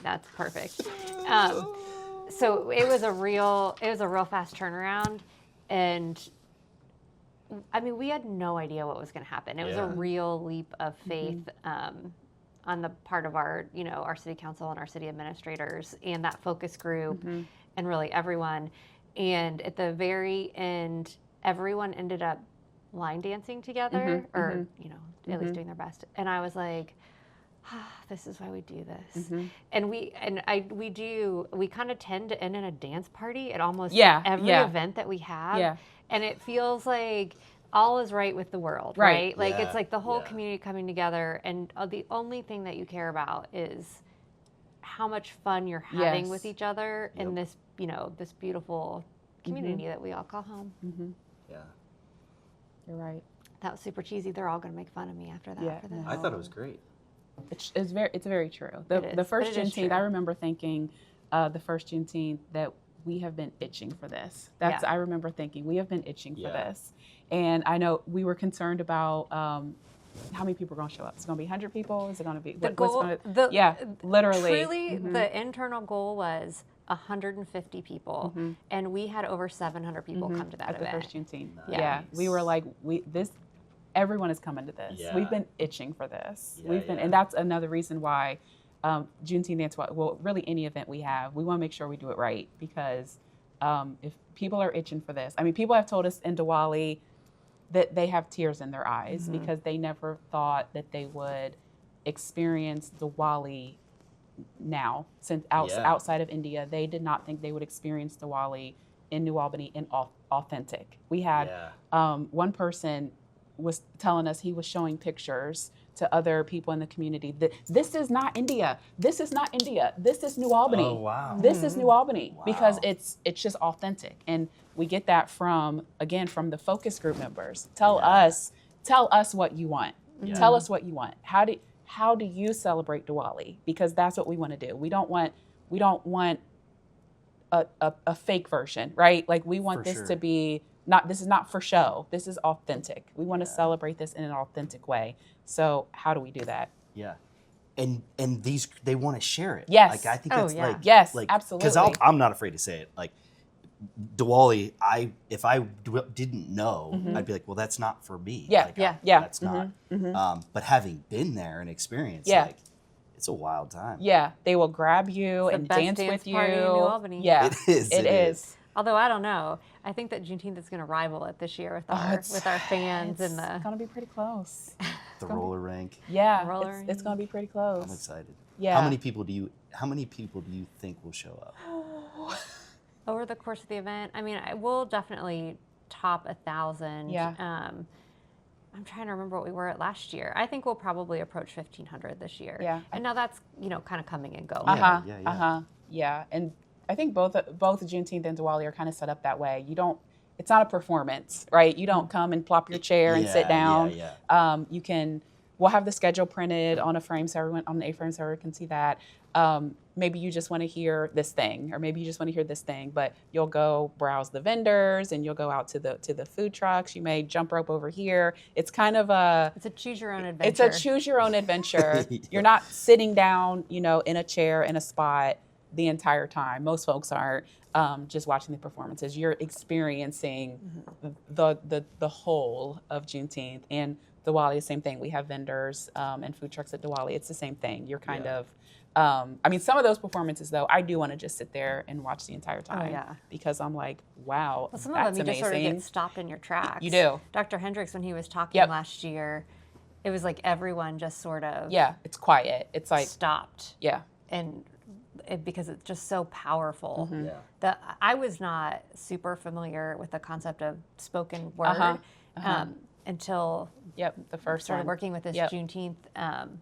that's perfect. So it was a real fast turnaround, and I mean, we had no idea what was going to happen. It was a Yeah. real leap of faith on the part of our city council and our city administrators and that focus group and really everyone. And at the very end, everyone ended up line dancing together or, at least doing their best. And I was like, this is why we do this. And we kind of tend to end in a dance party at almost every event that we have. Yeah. And it feels like all is right with the world, Right. right? Like Yeah, it's like the whole yeah. community coming together, and the only thing that you care about is how much fun you're having with each other in this, this beautiful community that we all call home. Yeah. You're right. That was super cheesy. They're all going to make fun of me after that. Yeah, for this. I thought it was great. It's very true. It The is, first but it is Juneteenth, true. I remember thinking, the first Juneteenth that we have been itching for this. That's Yeah. I remember thinking we have been itching for Yeah. this, and I know we were concerned about how many people are going to show up. Is it going to be 100 people? Is it going to be The what's goal, gonna, literally. Truly, the internal goal was 150 people, and we had over 700 people come to that at the event. first Juneteenth. Nice. Yeah, we were like, everyone is coming to this. Yeah. We've been itching for this. Yeah, yeah. And that's another reason why Juneteenth dance, well, really any event we have, we want to make sure we do it right, because if people are itching for this, I mean, people have told us in Diwali that they have tears in their eyes because they never thought that they would experience Diwali now, since outside of India. They did not think they would experience Diwali in New Albany in authentic. We had one person was telling us, he was showing pictures to other people in the community that this is not India. This is not India. This is New Albany. Oh, wow. This is New Albany, Wow. because it's just authentic. And we get that from the focus group members. Tell us what you want. Yeah. Tell us what you want. How do you celebrate Diwali? Because that's what we want to do. We don't want a fake version, right? Like, we want For this sure. to be this is not for show. This is authentic. We want to celebrate this in an authentic way. So how do we do that? Yeah. And these, they want to share it. Yes. Like, I think Oh, that's yeah. like, Yes, like, absolutely. Because I'm not afraid to say it. Like, Diwali, if I didn't know, I'd be like, well, that's not for me. Yeah, Like, yeah. That's not. But having been there and experienced, Yeah. like, it's a wild time. Yeah, they will grab you It's the and best dance dance with you. party in New Albany. Yeah, It is. It is. Although I don't know, I think that Juneteenth is going to rival it this year with our fans and It's the gonna be pretty close. The roller rink. Yeah, Roller it's gonna be pretty close. I'm excited. Yeah. How many people do you think will show up? over the course of the event. I mean, I will definitely top 1,000. Yeah. I'm trying to remember what we were at last year. I think we'll probably approach 1,500 this year. Yeah. And now that's, kind of coming and going. Yeah. And I think both Juneteenth and Diwali are kind of set up that way. It's not a performance, right? You don't come and plop your chair and sit down. We'll have the schedule printed on a frame, on the A-frame, so everyone can see that. Maybe you just want to hear this thing, or maybe you just want to hear this thing, but you'll go browse the vendors and you'll go out to the food trucks. You may jump rope over here. It's kind of it's a choose your own adventure. It's a choose your own adventure. You're not sitting down, in a chair in a spot the entire time. Most folks aren't just watching the performances. You're experiencing the whole of Juneteenth. And Diwali, the same thing. We have vendors and food trucks at Diwali. It's the same thing. You're kind of, some of those performances, though, I do want to just sit there and watch the entire time. Oh, yeah. Because I'm like, wow, Well, some that's of them you amazing. just sort of get stopped in your tracks. You do. Dr. Hendricks, when he was talking last year, it was like everyone just sort of it's quiet. It's like stopped. Yeah. And because it's just so powerful. Yeah. I was not super familiar with the concept of spoken word until the first started one. working with this Juneteenth,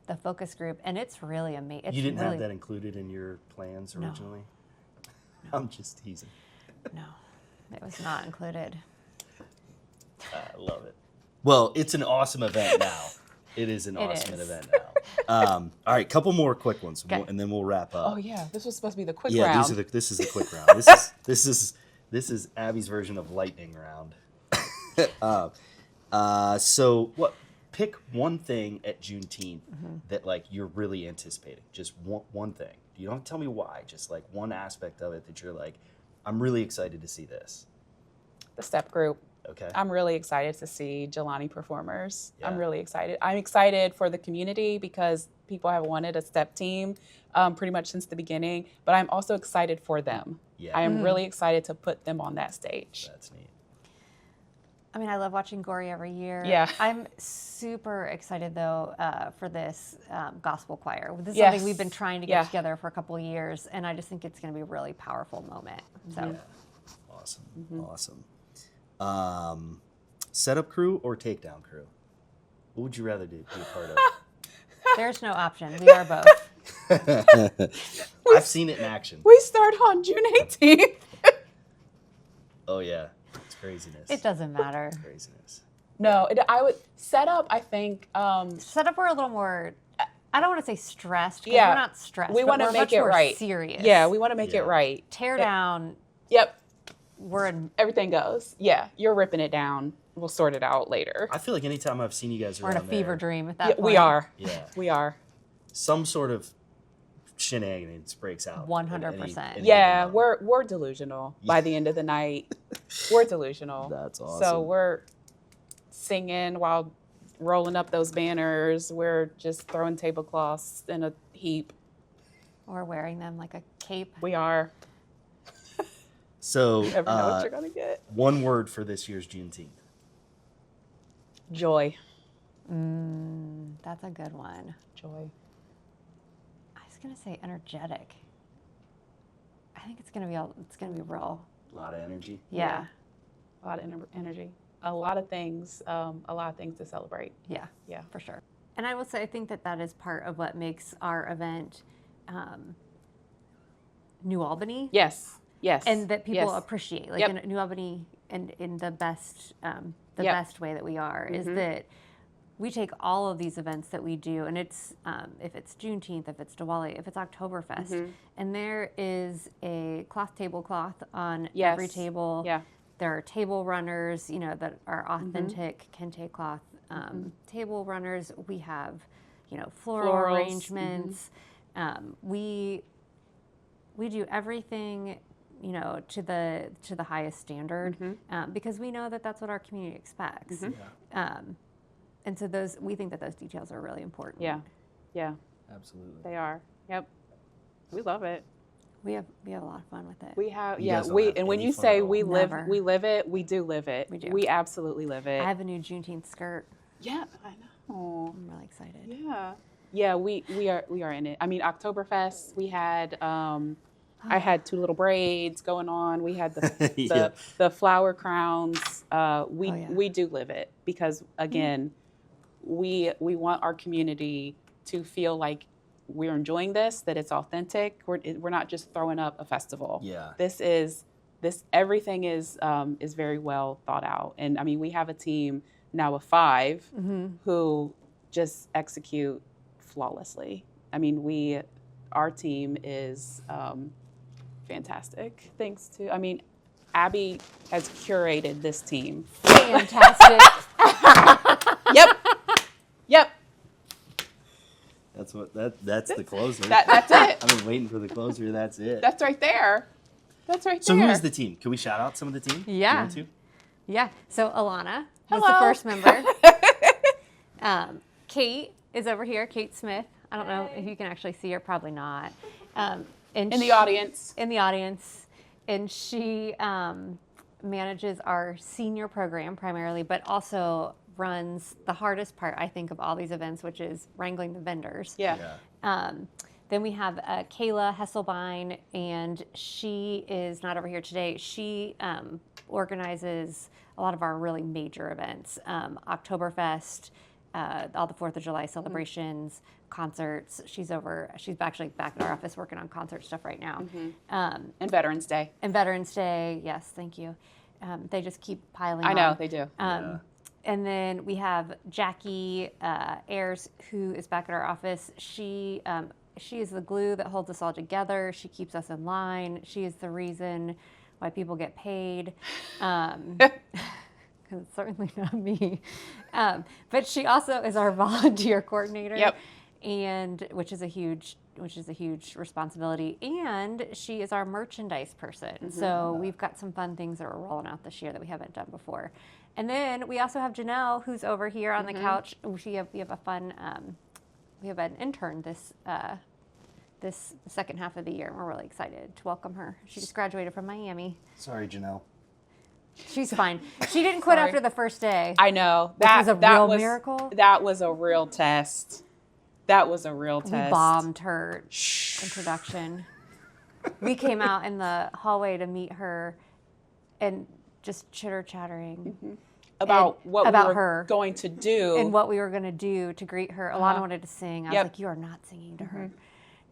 the focus group, and it's really amazing. You didn't have that included in your plans originally? No. I'm just teasing. No, it was not included. I love it. Well, it's an awesome event now. It is an awesome event now. All right, couple more quick ones, and then we'll wrap up. Oh yeah, this was supposed to be the quick Yeah, round. this is the quick round. This is Abby's version of lightning round. So pick one thing at Juneteenth that you're really anticipating. Just one thing. You don't have to tell me why. Just one aspect of it that you're I'm really excited to see this. The step group. Okay. I'm really excited to see Jelani performers. Yeah. I'm really excited. I'm excited for the community because people have wanted a step team pretty much since the beginning, but I'm also excited for them. Yeah. I am really excited to put them on that stage. That's neat. I mean, I love watching Gory every year. Yeah. I'm super excited, though, for this gospel choir. This is something we've been trying to get together for a couple of years, and I just think it's going to be a really powerful moment. So, Awesome. Awesome. Setup crew or takedown crew? What would you rather be a part of? there's no option. We are both. I've seen it in action. We start on June 18th. Oh yeah, it's craziness. It doesn't matter. Craziness. No, I would set up. I think Setup, we're a little more. I don't want to say stressed. Because we're not stressed. We want to make it right. Serious. Yeah, we want to make it right. Tear down. Yep. Everything goes. Yeah, you're ripping it down. We'll sort it out later. I feel like anytime I've seen you guys we're around in a fever there, dream at that point. We are. Yeah. We are. Some sort of shenanigans breaks out. 100%. Yeah, we're delusional by the end of the night. We're delusional. That's awesome. So we're singing while rolling up those banners. We're just throwing tablecloths in a heap. Or wearing them like a cape. We are. So, You never know what you're going to get. one word for this year's Juneteenth. Joy. That's a good one. Joy. I was gonna say energetic. I think it's gonna be real. A lot of energy. Yeah. A lot of energy. A lot of things to celebrate. Yeah. Yeah. For sure. And I will say, I think that is part of what makes our event New Albany. Yes. Yes. And that people Yes. appreciate, like Yep. in New Albany, and in the best Yep. best way that we are, is that we take all of these events that we do, and it's if it's Juneteenth, if it's Diwali, if it's Oktoberfest, and there is a tablecloth on every table. Yeah. There are table runners, that are authentic kente cloth table runners. We have, floral Florals. arrangements. We do everything, to the highest standard, because we know that that's what our community expects. And so we think that those details are really important. Yeah. Yeah. Absolutely. They are. Yep. We love it. We have a lot of fun with it. We have, You yeah. guys don't have And when any you fun say at all. we Never. live it, we do live it. We do. We absolutely live it. I have a new Juneteenth skirt. Yeah, I know. I'm really excited. Yeah, yeah. We are in it. I mean, Oktoberfest. We had. I had 2 little braids going on. We had the Yeah. the flower crowns. yeah. We do live it because again, we want our community to feel like we're enjoying this, that it's authentic. We're not just throwing up a festival. Yeah. Everything is very well thought out. And I mean, we have a team now of 5 who just execute flawlessly. I mean, our team is fantastic. Thanks to, I mean, Abbey has curated this team. Fantastic. Yep. That's the closer. That's it. I've been waiting for the closer. That's it. That's right there. So who is the team? Can we shout out some of the team? Yeah. You want to? Yeah. So Alonna was the Hello. first member. Kate is over here. Kate Smith. I don't know if you can actually see her. Probably not. And In the audience. In the audience, and she manages our senior program primarily, but also runs the hardest part, I think, of all these events, which is wrangling the vendors. Yeah. Then we have Kayla Hesselbein, and she is not over here today. She organizes a lot of our really major events, Oktoberfest, all the 4th of July celebrations, concerts. She's actually back at our office working on concert stuff right now. And Veterans Day. And Veterans Day, yes, thank you. They just keep piling on. I know, they do. And then we have Jackie Ayers, who is back at our office. She is the glue that holds us all together. She keeps us in line. She is the reason why people get paid. Because it's certainly not me. But she also is our volunteer coordinator. Yep. And which is a huge responsibility. And she is our merchandise person. So we've got some fun things that we're rolling out this year that we haven't done before. And then we also have Janelle, who's over here on the couch. We have a fun. We have an intern this second half of the year, and we're really excited to welcome her. She just graduated from Miami. Sorry, Janelle. She's fine. She didn't quit Sorry. after the first day. I know. Which was a real miracle. That was a real test. That was a real test. We bombed her introduction. We came out in the hallway to meet her and just chitter-chattering. About and what about we were her going to do. and what we were going to do to greet her. Alonna wanted to sing. I was Yep. like, you are not singing to her.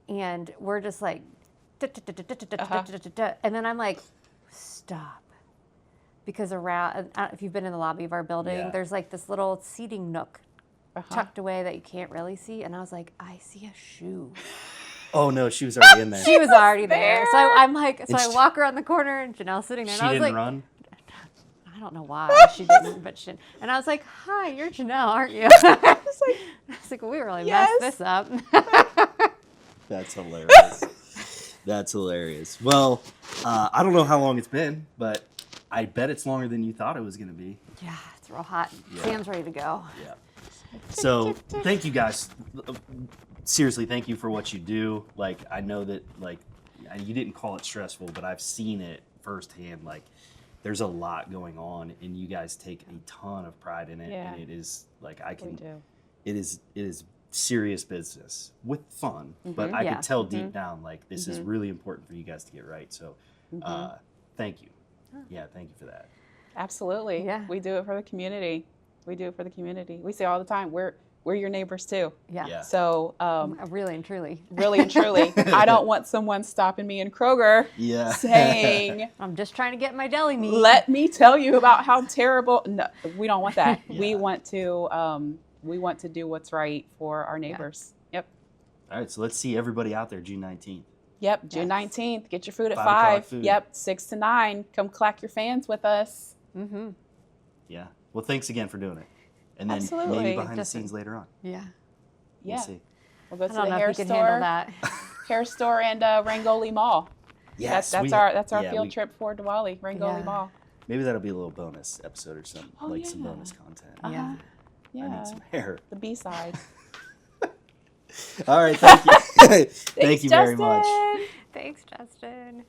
And we're just like, and then I'm like, stop. Because around, if you've been in the lobby of our building, Yeah. there's like this little seating nook tucked away that you can't really see. And I was like, I see a shoe. Oh no, she was already in there. She was already there. So I'm like, so And I walk around the corner and Janelle's sitting there. She And I was didn't like, run. I don't know why she didn't, but she didn't. And I was like, hi, you're Janelle, aren't you? I was like, well, we really messed this up. That's hilarious. That's hilarious. Well, I don't know how long it's been, but I bet it's longer than you thought it was going to be. Yeah, it's real hot. Yeah. Sam's ready to go. Yeah. So thank you guys. Seriously, thank you for what you do. Like, I know that, like, you didn't call it stressful, but I've seen it firsthand. Like, there's a lot going on, and you guys take a ton of pride in it. Yeah. And it is, like, We do. it is serious business with fun, but I Yeah. could tell deep down, like, this is really important for you guys to get right. So thank you. Yeah, thank you for that. Absolutely. Yeah. We do it for the community. We do it for the community. We say all the time, we're your neighbors too. Yeah. So Really and truly. really and truly, I don't want someone stopping me in Kroger Yeah. saying, I'm just trying to get my deli meat. let me tell you about how terrible. No, we don't want that. Yeah. We want to do what's right for our neighbors. Yep. All right, so let's see everybody out there June 19th. Yep. June 19th. Get your food at 5 o'clock 5. food. Yep. 6 to 9. Come clack your fans with us. Mm-hmm. Yeah. Well, thanks again for doing it. And then Absolutely. maybe behind the Just- scenes later on. Yeah. We'll Yeah. see. We'll go I to don't the know hair if you can handle store, that. hair store, and Rangoli Mall. Yes. That's our field trip for Diwali, Rangoli Yeah. Mall. Maybe that'll be a little bonus episode or something, Oh, like some yeah. bonus content. Yeah. I Yeah. need some hair. The B side. All right, thank you. Thank you very much. Justin. Thanks, Justin.